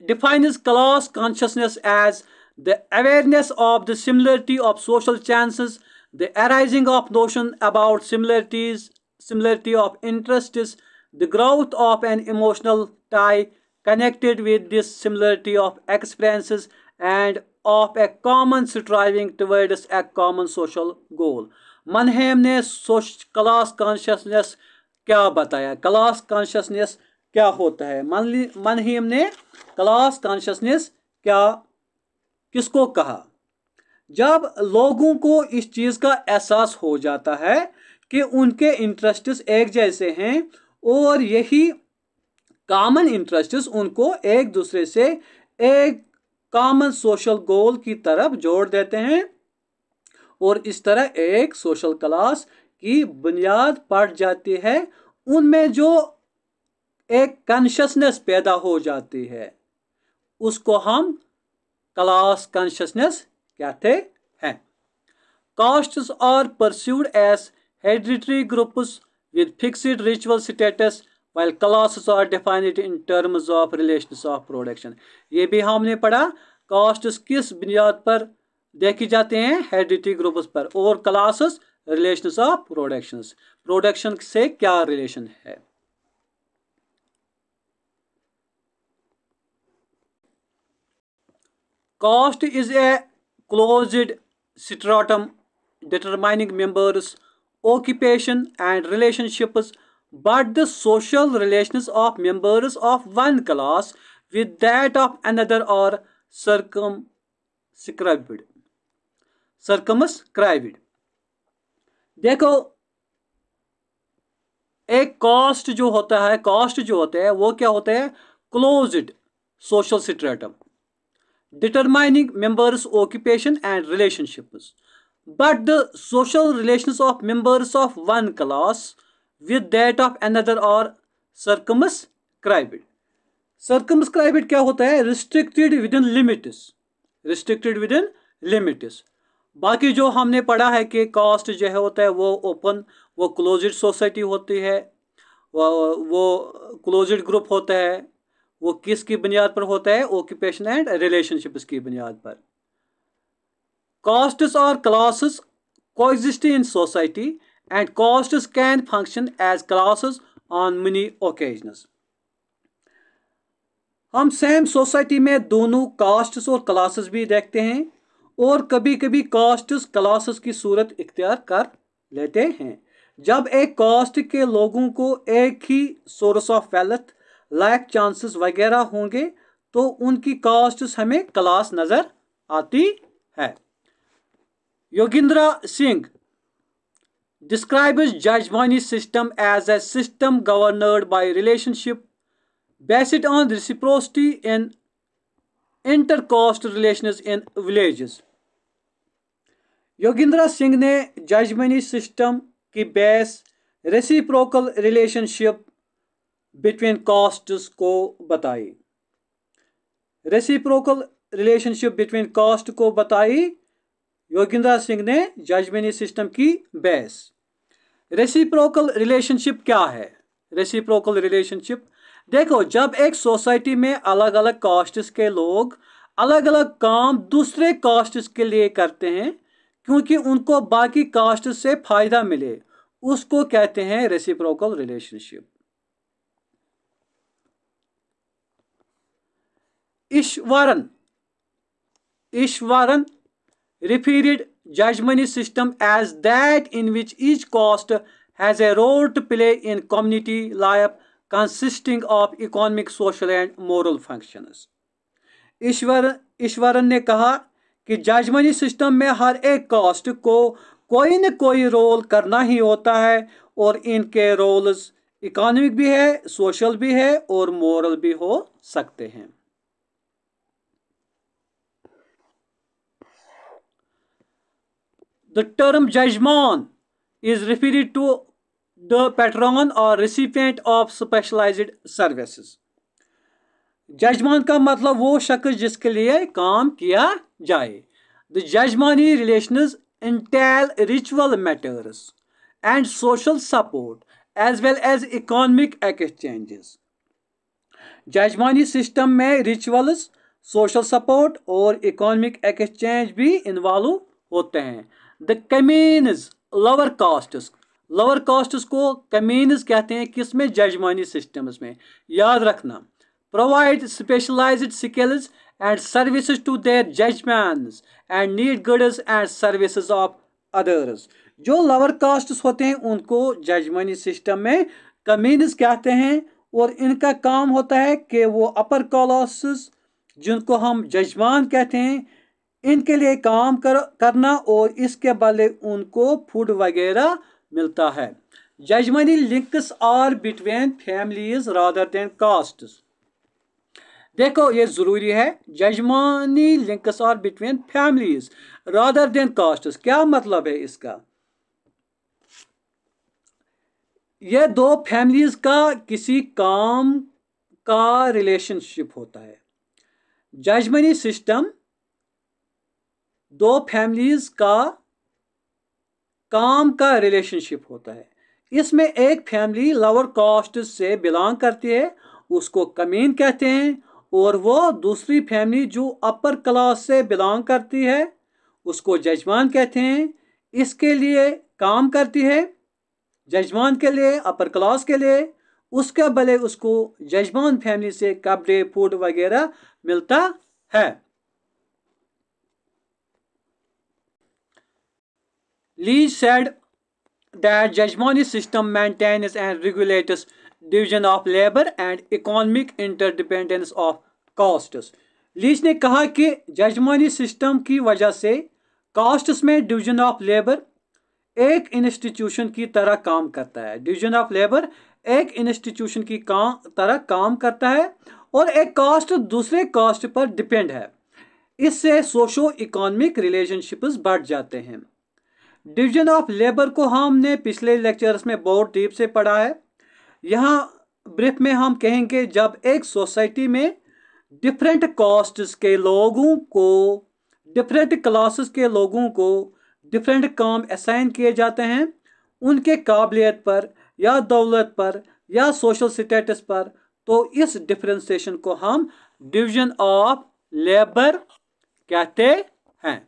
defines class consciousness as the awareness of the similarity of social chances, the arising of notion about similarity of interests, the growth of an emotional tie connected with this similarity of experiences, and of a common striving towards a common social goal. मनहेम ने class consciousness क्या बताया, class consciousness क्या होता है? मनहेम ने class consciousness क्या किसको कहा? जब लोगों को इस चीज़ का एहसास हो जाता है कि उनके इंटरेस्ट्स एक जैसे हैं और यही कॉमन इंटरेस्ट्स उनको एक दूसरे से एक कॉमन सोशल गोल की तरफ जोड़ देते हैं, और इस तरह एक सोशल क्लास की बुनियाद पड़ जाती है। उनमें जो एक कॉन्शियसनेस पैदा हो जाती है उसको हम क्लास कॉन्शियसनेस कहते हैं। Castes are pursued as hereditary groups with fixed ritual status while classes are defined in terms of relations of production। ये भी हमने पढ़ा, कास्ट्स किस बुनियाद पर देखी जाते हैं? हेरिडिटरी ग्रुप्स पर, और classes relations of productions, production से क्या रिलेशन है? Caste is a closed stratum determining members' occupation and relationships, but the social relations of members of one class with that of another are circumscribed। देखो, एक cast जो होता है, cast जो होता है वो क्या होता है? Closed social stratum determining members' occupation and relationships, but the social relations of members of one class with that of another are circumscribed। circumscribed क्या होता है? restricted within limits, restricted within limits। बाकी जो हमने पढ़ा है कि कास्ट जो है होता है वो ओपन, वो क्लोज्ड सोसाइटी होती है, वो क्लोज्ड ग्रुप होता है, वो किसकी बुनियाद पर होता है? ऑक्यूपेशन एंड रिलेशनशिप्स की बुनियाद पर। Castes or classes coexist in society and castes can function as classes on many occasions। हम सेम सोसाइटी में दोनों कास्ट्स और क्लासेस भी देखते हैं, और कभी कभी कास्ट्स क्लासेस की सूरत इख्तियार कर लेते हैं। जब एक कास्ट के लोगों को एक ही source of wealth, life chances वगैरह होंगे तो उनकी कास्ट्स हमें क्लास नजर आती है। योगिंद्रा Singh describes Jajmani system as a system governed by relationship based on reciprocity in inter-caste relations in villages। योगिंद्रा Singh ने जजमनी सिस्टम की base reciprocal relationship between castes को बताई। रेसिप्रोकल रिलेशनशिप बिटवीन कास्ट को बताई योगिंद्रा सिंह ने जजमनी सिस्टम की बेस। रेसिप्रोकल रिलेशनशिप क्या है? रेसिप्रोकल रिलेशनशिप, देखो, जब एक सोसाइटी में अलग अलग कास्ट्स के लोग अलग अलग काम दूसरे कास्ट्स के लिए करते हैं क्योंकि उनको बाकी कास्ट से फायदा मिले, उसको कहते हैं reciprocal relationship. Eswaran referred Jajmani system as that in which each caste has a role to play in community life consisting of economic, social and moral functions। Eswaran ने कहा कि जाजमनी सिस्टम में हर एक कास्ट को कोई न कोई रोल करना ही होता है, और इनके रोल्स इकोनॉमिक भी है, सोशल भी है और मोरल भी हो सकते हैं। The term jajman is referred to the patron or recipient of specialized services। जजमान का मतलब वो शख्स जिसके लिए काम किया जाए। The jajmani relations entail ritual matters and social support as well as economic exchanges। Jajmani system में रिचुअल्स, सोशल सपोर्ट और इकोनॉमिक एक्सचेंज भी इन्वॉल्व होते हैं। द कमीन्स, लोअर कास्ट्स को कमीन्स कहते हैं, किसमें? जजमानी सिस्टम्स में। याद रखना, provide specialised skills and services to their jajmans and need goods and services of others. जो लोअर कास्ट्स होते हैं उनको जजमानी सिस्टम में कमीन्स कहते हैं, और इनका काम होता है कि वो अपर क्लासेस जिनको हम जजमान कहते हैं इनके लिए काम करना, और इसके बदले उनको फूड वगैरह मिलता है। Jajmani links are between families rather than castes. देखो ये जरूरी है, jajmani links are between families rather than castes. क्या मतलब है इसका? यह दो फैमिलीज का किसी काम का रिलेशनशिप होता है। जजमानी सिस्टम दो फैमिलीज का काम का रिलेशनशिप होता है। इसमें एक फैमिली लोअर कास्ट से बिलोंग करती है, उसको कमीन कहते हैं, और वो दूसरी फैमिली जो अपर क्लास से बिलोंग करती है उसको जजमान कहते हैं। इसके लिए काम करती है, जजमान के लिए, अपर क्लास के लिए, उसके बदले उसको जजमान फैमिली से कपड़े, फूड वगैरह मिलता है। Leach said that jajmani system maintains and regulates division of labour and economic interdependence of castes. Leach ने कहा कि जजमानी सिस्टम की वजह से कास्ट्स में डिवीजन ऑफ लेबर एक इंस्टीट्यूशन की तरह काम करता है। डिवीजन ऑफ लेबर एक इंस्टीट्यूशन की तरह काम करता है, और एक कास्ट दूसरे कास्ट पर डिपेंड है। इससे सोशो इकोनॉमिक रिलेशनशिप्स बढ़ जाते हैं। डिवीजन ऑफ लेबर को हमने पिछले लेक्चर्स में बहुत डीप से पढ़ा है। यहाँ ब्रीफ में हम कहेंगे, जब एक सोसाइटी में डिफरेंट कास्ट्स के लोगों को, डिफरेंट क्लासेस के लोगों को डिफरेंट काम असाइन किए जाते हैं, उनके काबिलियत पर या दौलत पर या सोशल स्टेटस पर, तो इस डिफरेंशिएशन को हम डिवीजन ऑफ लेबर कहते हैं।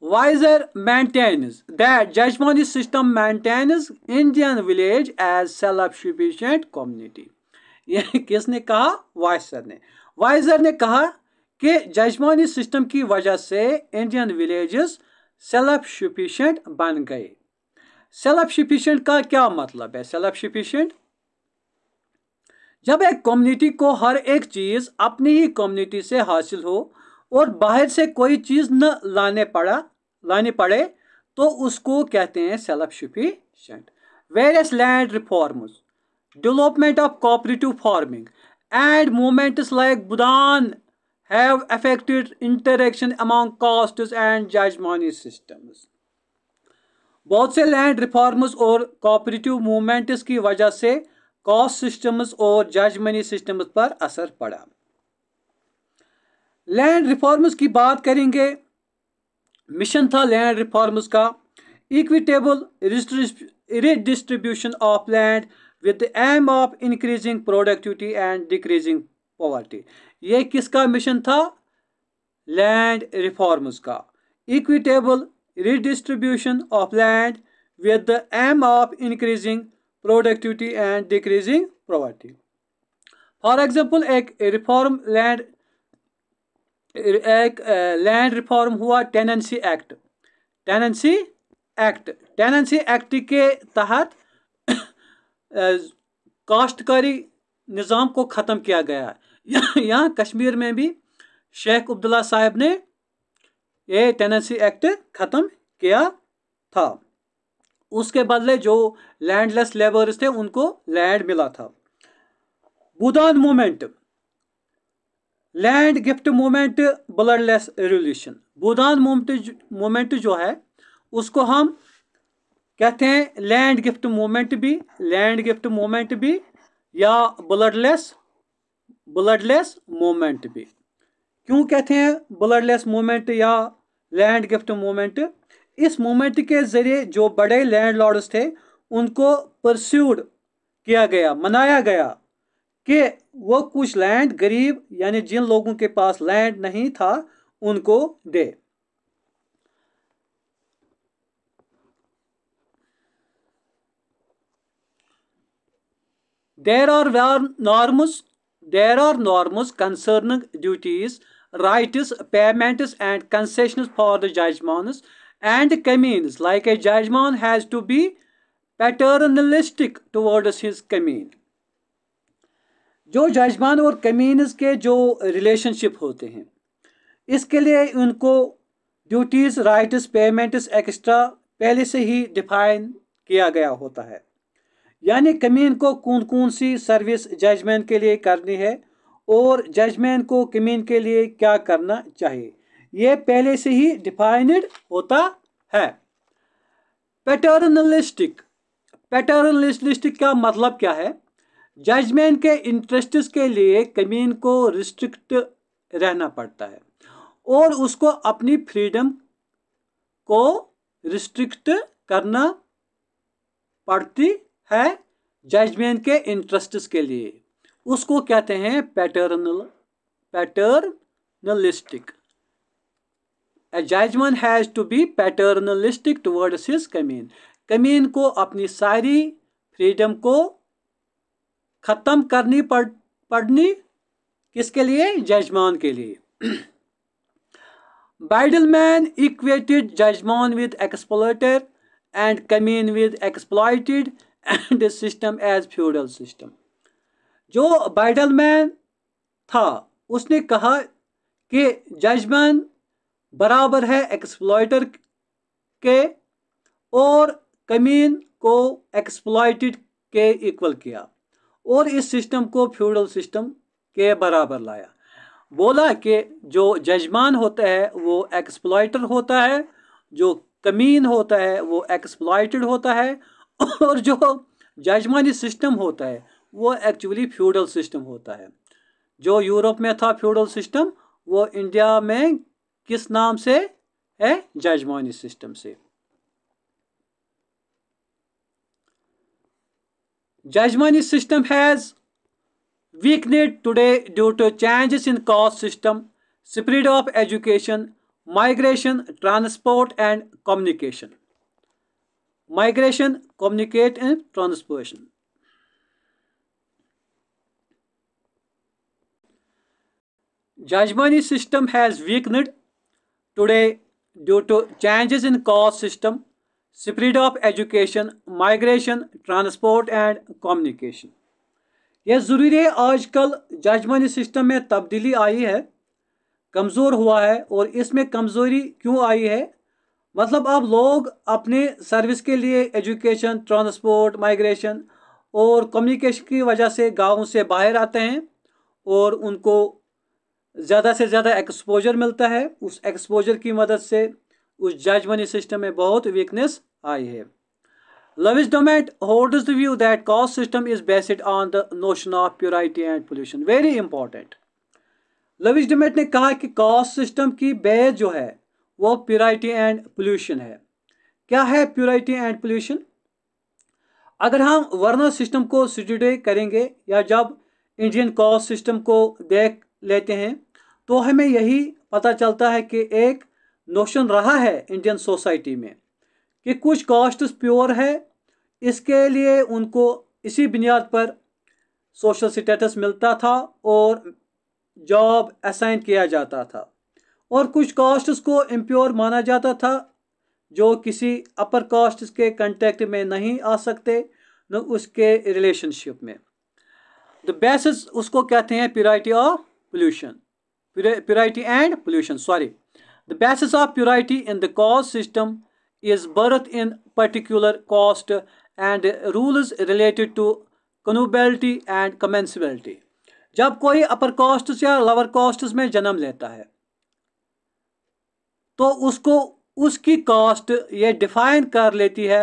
Wiser maintains that jajmani system maintains Indian village as self sufficient community. ये किसने कहा? वाइजर ने। वाइजर ने कहा कि जजमानी सिस्टम की वजह से इंडियन विलेजेस सेल्फ सफिशिएंट बन गए। सेल्फ सफिशिएंट का क्या मतलब है? सेल्फ सफिशिएंट, जब एक कम्युनिटी को हर एक चीज अपनी ही कम्युनिटी से हासिल हो और बाहर से कोई चीज न लाने पड़े, तो उसको कहते हैं self sufficient. Various land reforms, development of cooperative farming and movements like Bhoodan have affected interaction among castes and jajmani systems। बहुत से लैंड रिफॉर्म्स और कोऑपरेटिव मूवमेंट्स की वजह से कास्ट सिस्टम्स और जजमानी सिस्टम्स पर असर पड़ा। लैंड रिफॉर्म्स की बात करेंगे। मिशन था लैंड रिफॉर्म्स का equitable redistribution of land with the aim of increasing productivity and decreasing poverty. ये किसका मिशन था? लैंड रिफॉर्म्स का। Equitable redistribution of land with the aim of increasing productivity and decreasing poverty. For example एक land reform हुआ tenancy act. Tenancy act के तहत काश्तकारी निज़ाम को ख़त्म किया गया। यहाँ कश्मीर में भी शेख अब्दुल्ला साहब ने ये टेनेंसी एक्ट ख़त्म किया था। उसके बदले जो लैंडलेस लेबर्स थे उनको लैंड मिला था। Bhoodan movement, land gift movement, bloodless revolution. Bhoodan movement जो है उसको हम कहते हैं लैंड गिफ्ट मूवमेंट भी या ब्लडलेस मूवमेंट भी। क्यों कहते हैं ब्लडलेस मूवमेंट या लैंड गिफ्ट मूवमेंट? इस मूवमेंट के जरिए जो बड़े लैंडलॉर्ड्स थे उनको परस्यूड किया गया, मनाया गया कि वो कुछ लैंड गरीब यानी जिन लोगों के पास लैंड नहीं था उनको दे। There are norms. There are norms concerning duties, rights, payments, and concessions for the judgments and communes. Like a judgment has to be paternalistic towards his commune. जो जजमान और कमीन्स के जो रिलेशनशिप होते हैं, इसके लिए उनको ड्यूटीज, राइट्स, पेमेंट्स एक्स्ट्रा पहले से ही डिफाइन किया गया होता है। यानी कमीन को कौन कौन सी सर्विस जजमेंट के लिए करनी है और जजमेंट को कमीन के लिए क्या करना चाहिए, ये पहले से ही डिफाइंड होता है। पैटर्नलिस्टिक, पैटर्नलिस्टिक का मतलब क्या है? जजमेंट के इंटरेस्ट्स के लिए कमीन को रिस्ट्रिक्ट रहना पड़ता है और उसको अपनी फ्रीडम को रिस्ट्रिक्ट करना पड़ती है जजमेंट के इंटरेस्ट्स के लिए। उसको कहते हैं paternalistic. A judgment has to be paternalistic towards his कमीन। कमीन को अपनी सारी फ्रीडम को खत्म करनी पड़नी किसके लिए? जजमान के लिए। Beidelman equated judgment with exploiter and commune with exploited and system as feudal system। जो बाइडलमैन था उसने कहा कि जजमेंट बराबर है एक्सप्लॉइटर के और कमीन को एक्सप्लॉइटेड के इक्वल किया और इस सिस्टम को फ्यूडल सिस्टम के बराबर लाया। बोला कि जो जजमान होता है वो एक्सप्लॉइटर होता है, जो कमीन होता है वो एक्सप्लॉइटेड होता है और जो जजमानी सिस्टम होता है वो एक्चुअली फ्यूडल सिस्टम होता है। जो यूरोप में था फ्यूडल सिस्टम, वो इंडिया में किस नाम से है? जजमानी सिस्टम से। Jajmani system has weakened today due to changes in caste system, spread of education, migration, transport and communication. Migration, communicate and transportation. Jajmani system has weakened today due to changes in caste system, spread of education, migration, transport and communication. यह ज़रूरी है, आजकल जजमानी system में तब्दीली आई है, कमज़ोर हुआ है। और इसमें कमज़ोरी क्यों आई है? मतलब अब लोग अपने सर्विस के लिए एजुकेशन, ट्रांसपोर्ट, माइग्रेशन और कम्युनिकेशन की वजह से गाँव से बाहर आते हैं और उनको ज़्यादा से ज़्यादा एक्सपोजर मिलता है। उस एक्सपोजर की मदद से उस जजमानी सिस्टम में बहुत वीकनेस आई है। Lewis Dumet holds the view that caste system is based on the notion of purity and pollution. Very important. Lewis Dumet ने कहा कि कास्ट सिस्टम की बेस जो है वो प्योरिटी एंड पोल्यूशन है। क्या है प्योरिटी एंड पोल्यूशन? अगर हम वर्ना सिस्टम को स्टडी करेंगे या जब इंडियन कास्ट सिस्टम को देख लेते हैं तो हमें यही पता चलता है कि एक नोशन रहा है इंडियन सोसाइटी में कि कुछ कास्ट्स प्योर है, इसके लिए उनको इसी बुनियाद पर सोशल स्टेटस मिलता था और जॉब असाइन किया जाता था, और कुछ कास्ट्स को इम्प्योर माना जाता था जो किसी अपर कास्ट के कांटेक्ट में नहीं आ सकते न उसके रिलेशनशिप में। द बेसिस उसको कहते हैं purity of pollution, purity and pollution, sorry. The basis of purity in the caste system is birth in particular caste and rules related to connubiality and commensability। जब कोई अपर कास्ट या lower caste में जन्म लेता है तो उसको उसकी कास्ट ये डिफाइन कर लेती है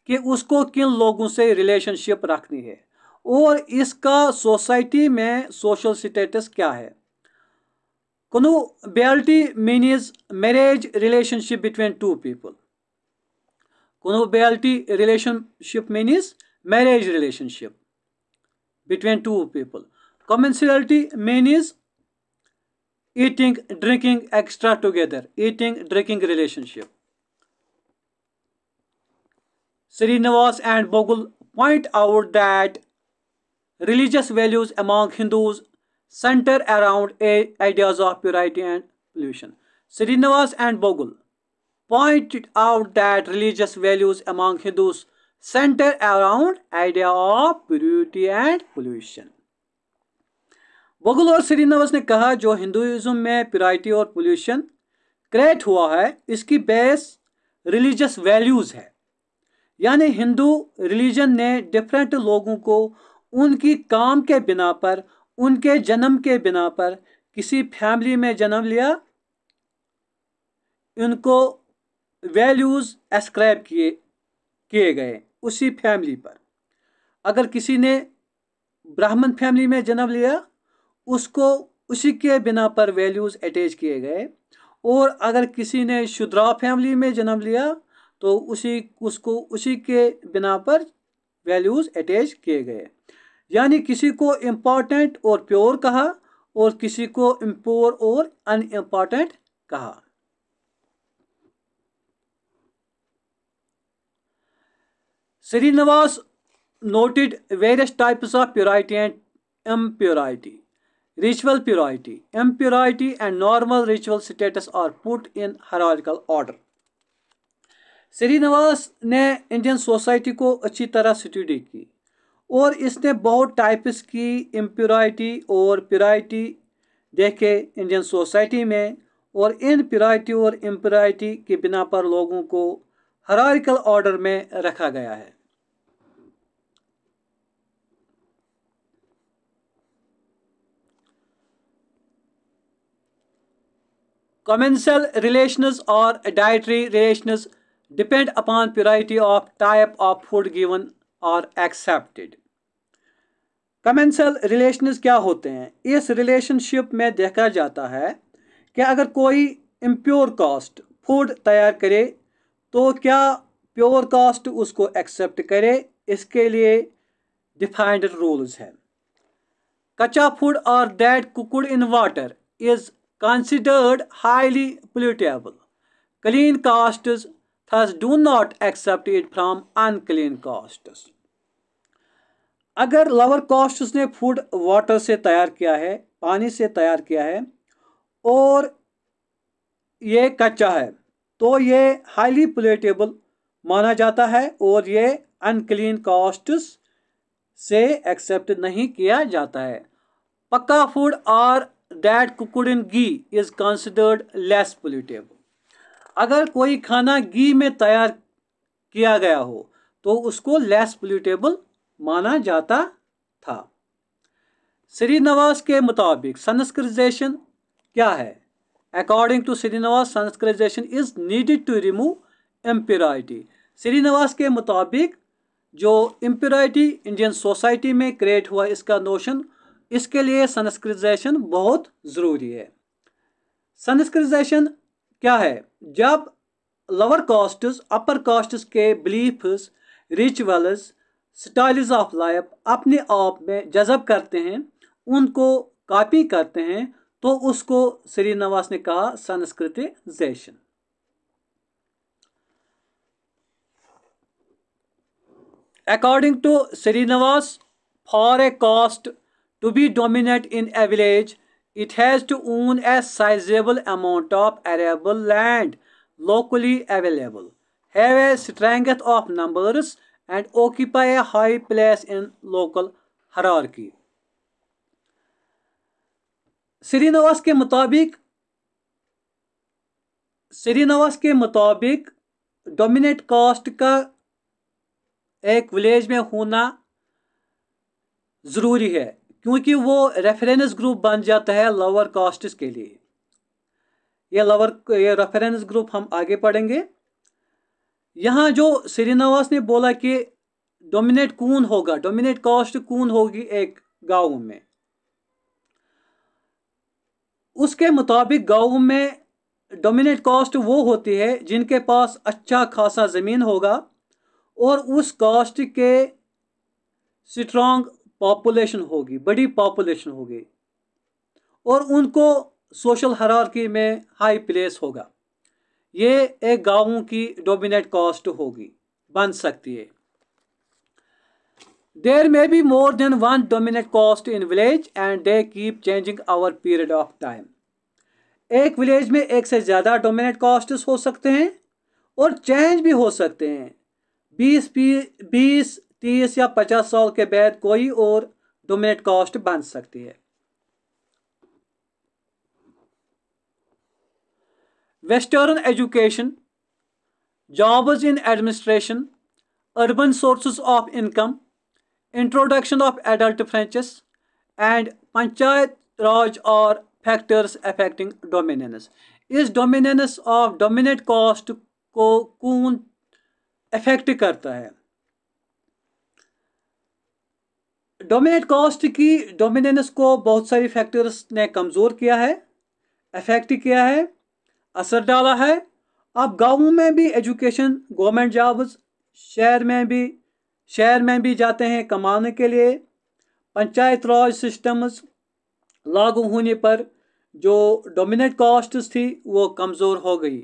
कि उसको किन लोगों से रिलेशनशिप रखनी है और इसका सोसाइटी में सोशल स्टेटस क्या है। connubiality means marriage relationship between two people। Connubiality relationship means marriage relationship between two people। Commensality means eating, drinking extra together, eating, drinking relationship. Srinivas and Bogul point out that religious values among Hindus center around ideas of purity and pollution. Srinivas and Bogul pointed out that religious values among Hindus center around idea of purity and pollution. बोगुल और श्रीनिवास ने कहा जो Hinduism में purity और pollution create हुआ है इसकी base religious values है, यानी हिंदू रिलीजन ने डिफरेंट लोगों को उनकी काम के बिना पर, उनके जन्म के बिना पर, किसी फैमिली में जन्म लिया, उनको वैल्यूज एस्क्राइब किए गए उसी फैमिली पर। अगर किसी ने ब्राह्मण फैमिली में जन्म लिया उसको उसी के बिना पर वैल्यूज अटैच किए गए, और अगर किसी ने शूद्रा फैमिली में जन्म लिया तो उसको उसी के बिना पर वैल्यूज अटैच किए गए। यानी किसी को इम्पॉर्टेंट और प्योर कहा और किसी को इम्प्योर और अनइम्पॉर्टेंट कहा। Srinivas noted various types of purity and impurity. Ritual purity, impurity and normal ritual status are put in hierarchical order. Srinivas ने इंडियन सोसाइटी को अच्छी तरह स्टडी की और इसने बहुत टाइप्स की इम्प्योरिटी और प्योरिटी देखे इंडियन सोसाइटी में, और इन प्योरिटी और इम्प्योरिटी के बिना पर लोगों को हायरार्किकल ऑर्डर में रखा गया है। Commensal relations or dietary relations depend upon purity of type of food given or accepted. Commensal relations क्या होते हैं? इस रिलेशनशिप में देखा जाता है कि अगर कोई इम्प्योर कास्ट फूड तैयार करे तो क्या प्योर कास्ट उसको एक्सेप्ट करे, इसके लिए डिफाइंड रूल्स हैं। कच्चा फूड और that cooked in water is considered highly pollutable. Clean castes thus do not accept it from unclean castes. अगर लोअर कास्ट्स ने फूड वाटर से तैयार किया है, पानी से तैयार किया है और ये कच्चा है तो ये हाईली पोल्यूटेबल माना जाता है और ये अनक्लीन कास्ट्स से एक्सेप्ट नहीं किया जाता है। पक्का फूड और that cooked in ghee is considered less pollutable. अगर कोई खाना घी में तैयार किया गया हो तो उसको less pollutable माना जाता था। श्रीनिवास के मुताबिक संस्कृताइजेशन क्या है? According to Srinivas, Sanskritization is needed to remove impurity. Srinivas के मुताबिक जो impurity इंडियन सोसाइटी में क्रिएट हुआ इसका नोशन, इसके लिए संस्कृताइजेशन बहुत ज़रूरी है। संस्कृताइजेशन क्या है? जब लोअर कास्ट्स अपर कास्ट्स के beliefs, rituals, styles of life अपने आप में जज़ब करते हैं, उनको कॉपी करते हैं, तो उसको श्रीनिवास ने कहा Sanskritization. According to Srinivas, for a caste to be dominant in a village, it has to own a sizable amount of arable land locally available, have a strength of numbers, and occupy a high place in local hierarchy. Srinivas के मुताबिक dominate cast का एक village में होना ज़रूरी है क्योंकि वो रेफरेंस ग्रुप बन जाता है लोअर कास्ट्स के लिए। ये रेफरेंस ग्रुप हम आगे पढ़ेंगे। यहाँ जो श्रीनिवास ने बोला कि डोमिनेट कौन होगा, डोमिनेट कास्ट कौन होगी एक गांव में, उसके मुताबिक गांव में डोमिनेट कास्ट वो होती है जिनके पास अच्छा खासा ज़मीन होगा और उस कास्ट के स्ट्रॉन्ग पॉपुलेशन होगी, बड़ी पॉपुलेशन होगी, और उनको सोशल हायरार्की में हाई प्लेस होगा। ये एक गांवों की डोमिनेट कास्ट होगी, बन सकती है। There may be more than one dominate caste in village and they keep changing over period of time. एक विलेज में एक से ज़्यादा डोमिनेट कास्ट्स हो सकते हैं और चेंज भी हो सकते हैं। 20, 30 या 50 साल के बाद कोई और डोमिनेट कास्ट बन सकती है। Western education, jobs in administration, urban sources of income, introduction of adult franchise, and panchayat raj are factors affecting dominance. इस dominance of dominant caste को कौन अफेक्ट करता है? डोमिनेट कास्ट की डोमिनेंस को बहुत सारी फैक्टर्स ने कमज़ोर किया है, अफेक्ट किया है, असर डाला है। अब गाँवों में भी एजुकेशन, गवर्नमेंट जॉब्स, शहर में भी जाते हैं कमाने के लिए। पंचायत राज सिस्टम्स लागू होने पर जो डोमिनेट कास्ट्स थी वो कमज़ोर हो गई।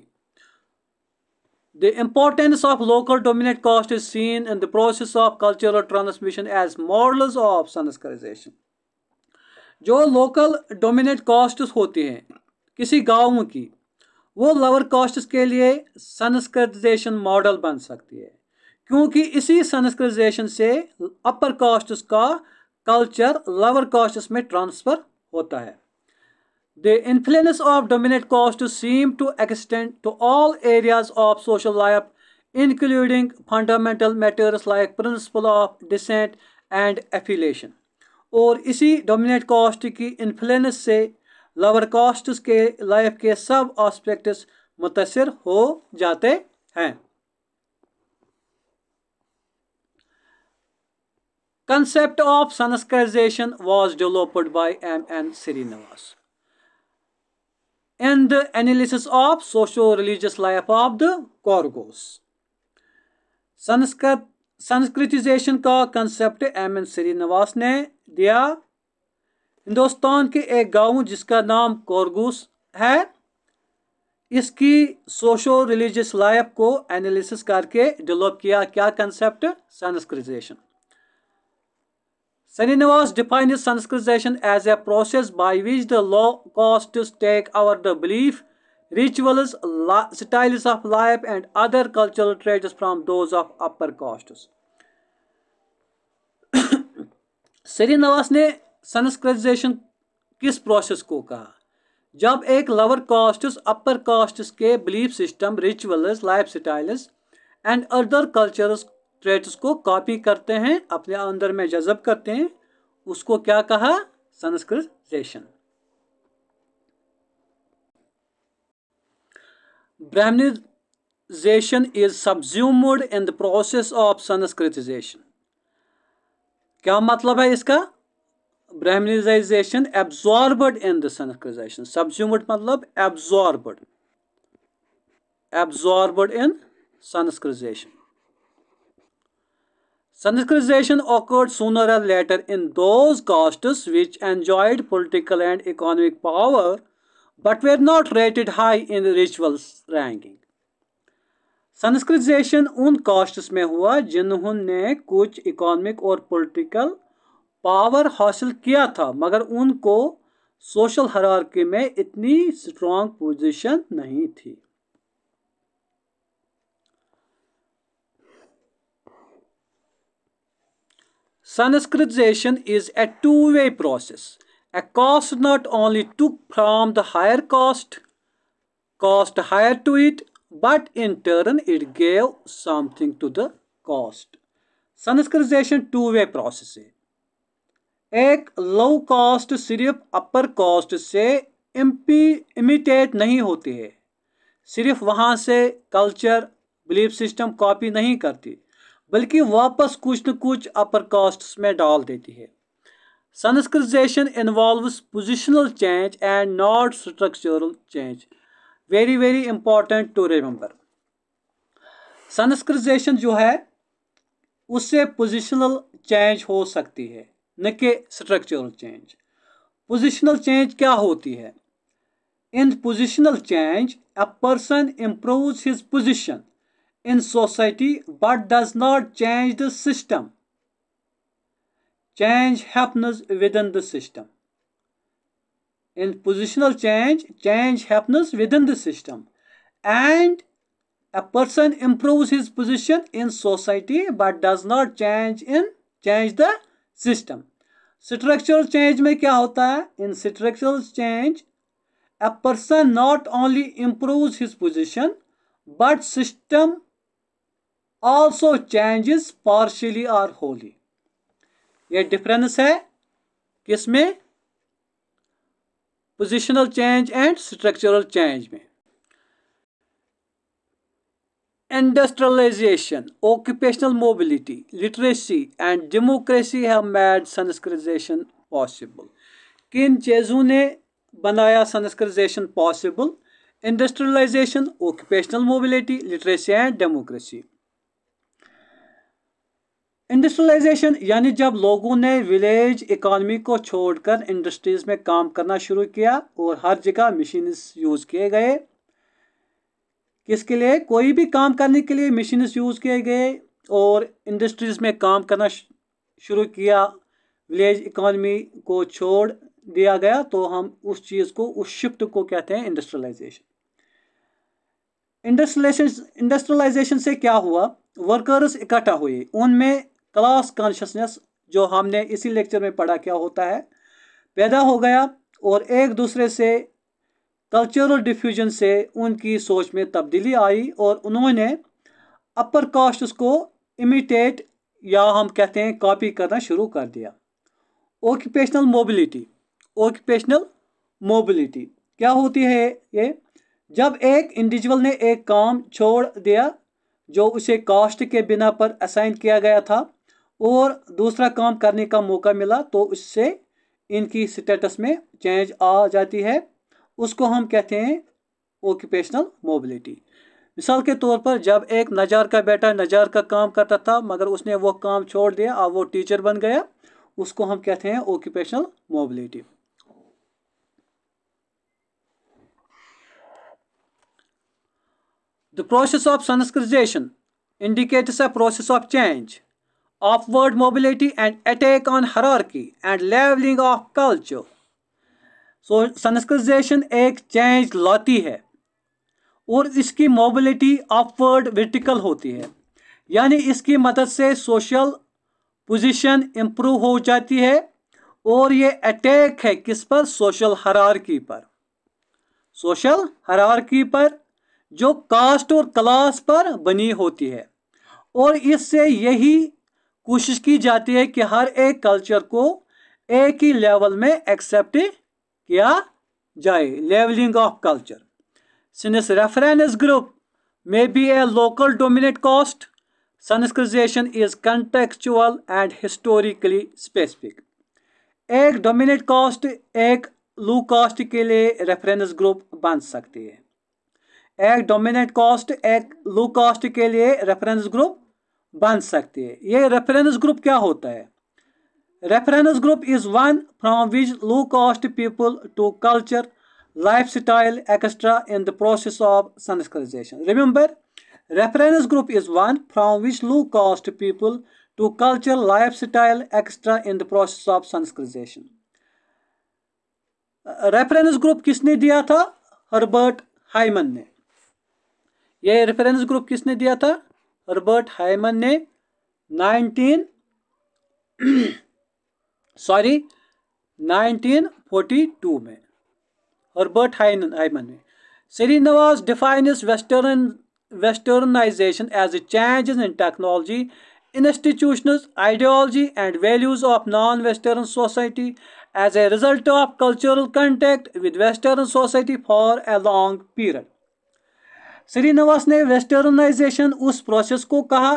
The importance of local dominant caste is seen in the process of cultural transmission as models of संस्कृतिजाइजेशन। जो लोकल डोमिनेट कास्ट्स होती हैं किसी गाँव की, वो लोअर कास्ट्स के लिए संस्कृतिजाइजेशन मॉडल बन सकती है, क्योंकि इसी संस्कृतिजाइजेशन से अपर कास्ट्स का कल्चर लोअर कास्ट्स में ट्रांसफ़र होता है। The influence of dominant caste seem to extend to all areas of social life, including fundamental matters like principle of descent and affiliation. और इसी डोमिनेट कास्ट की इन्फ्लुएंस से lower castes के life के सब एस्पेक्ट्स मुतासिर हो जाते हैं। Concept of Sanskritization was developed by M.N. Srinivas in the analysis of socio-religious life of the Korgos. संस्कृतिजाइजेशन का कंसेप्ट M.N. श्रीनिवास ने दिया। हिंदुस्तान के एक गांव जिसका नाम कोरगूस है, इसकी सोशो रिलीजियस लाइफ को एनालिसिस करके डेवलप किया। क्या concept? संस्कृतिजाइजेशन। Srinivas defines Sanskritization as a process by which the low castes take over the belief, rituals, styles of life and other cultural traits from those of upper castes. Srinivas ने संस्कृतिजाइजेशन किस process को कहा? जब एक lower castes अपर castes के belief system, rituals, life styles and other cultural traits को copy करते हैं, अपने अंदर में जज़ब करते हैं, उसको क्या कहा? संस्कृतिजाइजेशन। Brahminization is subsumed in the process of संस्कृतिजाइजेशन। क्या मतलब है इसका? Brahminization absorbed in the संस्कृतिजाइजेशन। Subsumed मतलब absorbed in संस्कृतिजाइजेशन। Sanskritization occurred sooner or later in those castes which enjoyed political and economic power but were not rated high in rituals ranking. Sanskritization उन castes में हुआ जिन्होंने कुछ economic और political power हासिल किया था, मगर उनको सोशल हायरार्की में इतनी स्ट्रॉन्ग पोजीशन नहीं थी। Sanskritization is a two-way process. A caste not only took from the higher caste higher to it, but in turn it gave something to the caste. Sanskritization two-way process है। एक लो cast सिर्फ upper caste से imitate नहीं होती है, सिर्फ वहाँ से कल्चर, बिलीफ सिस्टम कॉपी नहीं करती, बल्कि वापस कुछ न कुछ अपर कास्ट्स में डाल देती है। Sanskritization involves positional change and not structural change. Very very important to remember. Sanskritization जो है उससे पोजिशनल चेंज हो सकती है, न कि स्ट्रक्चरल चेंज। पोजिशनल चेंज क्या होती है? In positional change a person improves his position in society but does not change the system. Change happens within the system. In positional change, change happens within the system, and a person improves his position in society but does not change the system. Structural change में क्या होता है? In structural change, a person not only improves his position but system also changes partially or wholly. ये difference है किसमें? Positional change and structural change में। Industrialization, occupational mobility, literacy and democracy have made Sanskritization possible. किन चीज़ों ने बनाया Sanskritization possible? Industrialization, occupational mobility, literacy and democracy. Industrialization यानी जब लोगों ने विलेज इकॉनमी को छोड़कर इंडस्ट्रीज में काम करना शुरू किया और हर जगह मशीन्स यूज़ किए गए। किसके लिए? कोई भी काम करने के लिए मशीन्स यूज़ किए गए और इंडस्ट्रीज में काम करना शुरू किया, विलेज इकॉनमी को छोड़ दिया गया, तो हम उस चीज़ को, उस शिफ्ट को कहते हैं इंडस्ट्रियलाइजेशन। इंडस्ट्रियलाइजेशन से क्या हुआ? वर्कर्स इकट्ठा हुए, उनमें क्लास कॉन्शियसनेस, जो हमने इसी लेक्चर में पढ़ा क्या होता है, पैदा हो गया और एक दूसरे से कल्चरल डिफ्यूजन से उनकी सोच में तब्दीली आई और उन्होंने अपर कास्ट्स को इमिटेट या हम कहते हैं कॉपी करना शुरू कर दिया। ऑक्यूपेशनल मोबिलिटी, ऑक्यूपेशनल मोबिलिटी क्या होती है? ये जब एक इंडिविजुअल ने एक काम छोड़ दिया जो उसे कास्ट के बिना पर असाइन किया गया था और दूसरा काम करने का मौका मिला, तो उससे इनकी स्टेटस में चेंज आ जाती है, उसको हम कहते हैं ऑक्यूपेशनल मोबिलिटी। मिसाल के तौर पर जब एक नजार का बेटा नजार का काम करता था मगर उसने वो काम छोड़ दिया, अब वो टीचर बन गया, उसको हम कहते हैं occupational mobility. The process of Sanskritization indicates a process of change, upward mobility and attack on hierarchy and leveling of culture. So Sanskritization एक चेंज लाती है और इसकी मोबिलिटी अपवर्ड वर्टिकल होती है, यानी इसकी मदद से सोशल पोजीशन इम्प्रूव हो जाती है और ये अटैक है किस पर? सोशल हायरार्की पर। सोशल हायरार्की पर जो कास्ट और क्लास पर बनी होती है, और इससे यही कोशिश की जाती है कि हर एक कल्चर को एक ही लेवल में एक्सेप्ट किया जाए, levelling of culture. Since reference group may be a local dominant caste, Sanskritization is contextual and historically specific. एक डोमिनेट कास्ट एक लो कास्ट के लिए रेफरेंस ग्रुप बन सकती है, एक डोमिनेट कास्ट एक लो कास्ट के लिए रेफरेंस ग्रुप बन सकती है। ये रेफरेंस ग्रुप क्या होता है? Reference group is one from which low caste people to culture, lifestyle, etc. in the process of Sanskritization. Remember, reference group is one from which low caste people to culture, lifestyle, etc. in the process of Sanskritization. Reference group किसने दिया था? Herbert hymen ने। यह reference group किसने दिया था? Herbert hymen ने 1942 में। Herbert Hyman. Srinivas defines westernization as a changes in technology, institutions, ideology, and values of non-Western society as a result of cultural contact with Western society for a long period. Srinivas ने westernisation उस process को कहा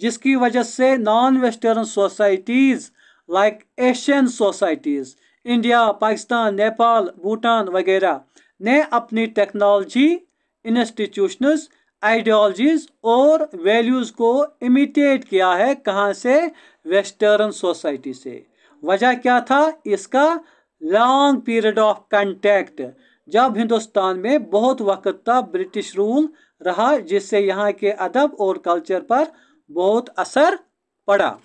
जिसकी वजह से non western societies like Asian societies, India, Pakistan, Nepal, Bhutan वगैरह ने अपनी टेक्नोलॉजी, इंस्टीट्यूशंस, आइडियोलॉजीज और वैल्यूज़ को इमिटेट किया है। कहाँ से? वेस्टर्न सोसाइटी से। वजह क्या था इसका? लॉन्ग पीरियड ऑफ कंटैक्ट, जब हिंदुस्तान में बहुत वक्त तक ब्रिटिश रूल रहा, जिससे यहाँ के अदब और कल्चर पर बहुत असर पड़ा।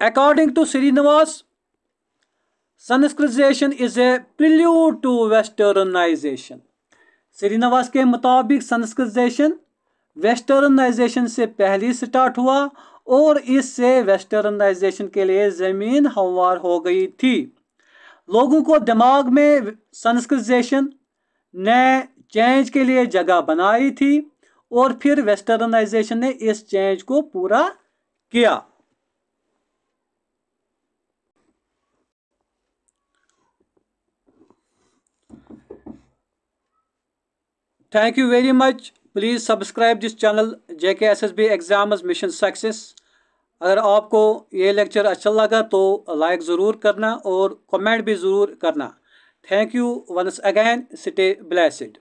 According to Srinivas, Sanskritization is a prelude to westernization. Srinivas के मुताबिक संस्कृतिजाइजेशन वेस्टर्नाइजेशन से पहले स्टार्ट हुआ और इससे वेस्टर्नाइजेशन के लिए ज़मीन हमवार हो गई थी। लोगों को दिमाग में संस्कृतिजाइजेशन ने चेंज के लिए जगह बनाई थी और फिर वेस्टर्नाइजेशन ने इस चेंज को पूरा किया। Thank you very much. Please subscribe this channel JKSSB exams mission success. अगर आपको ये लेक्चर अच्छा लगा तो लाइक ज़रूर करना और कमेंट भी ज़रूर करना। Thank you once again. Stay blessed.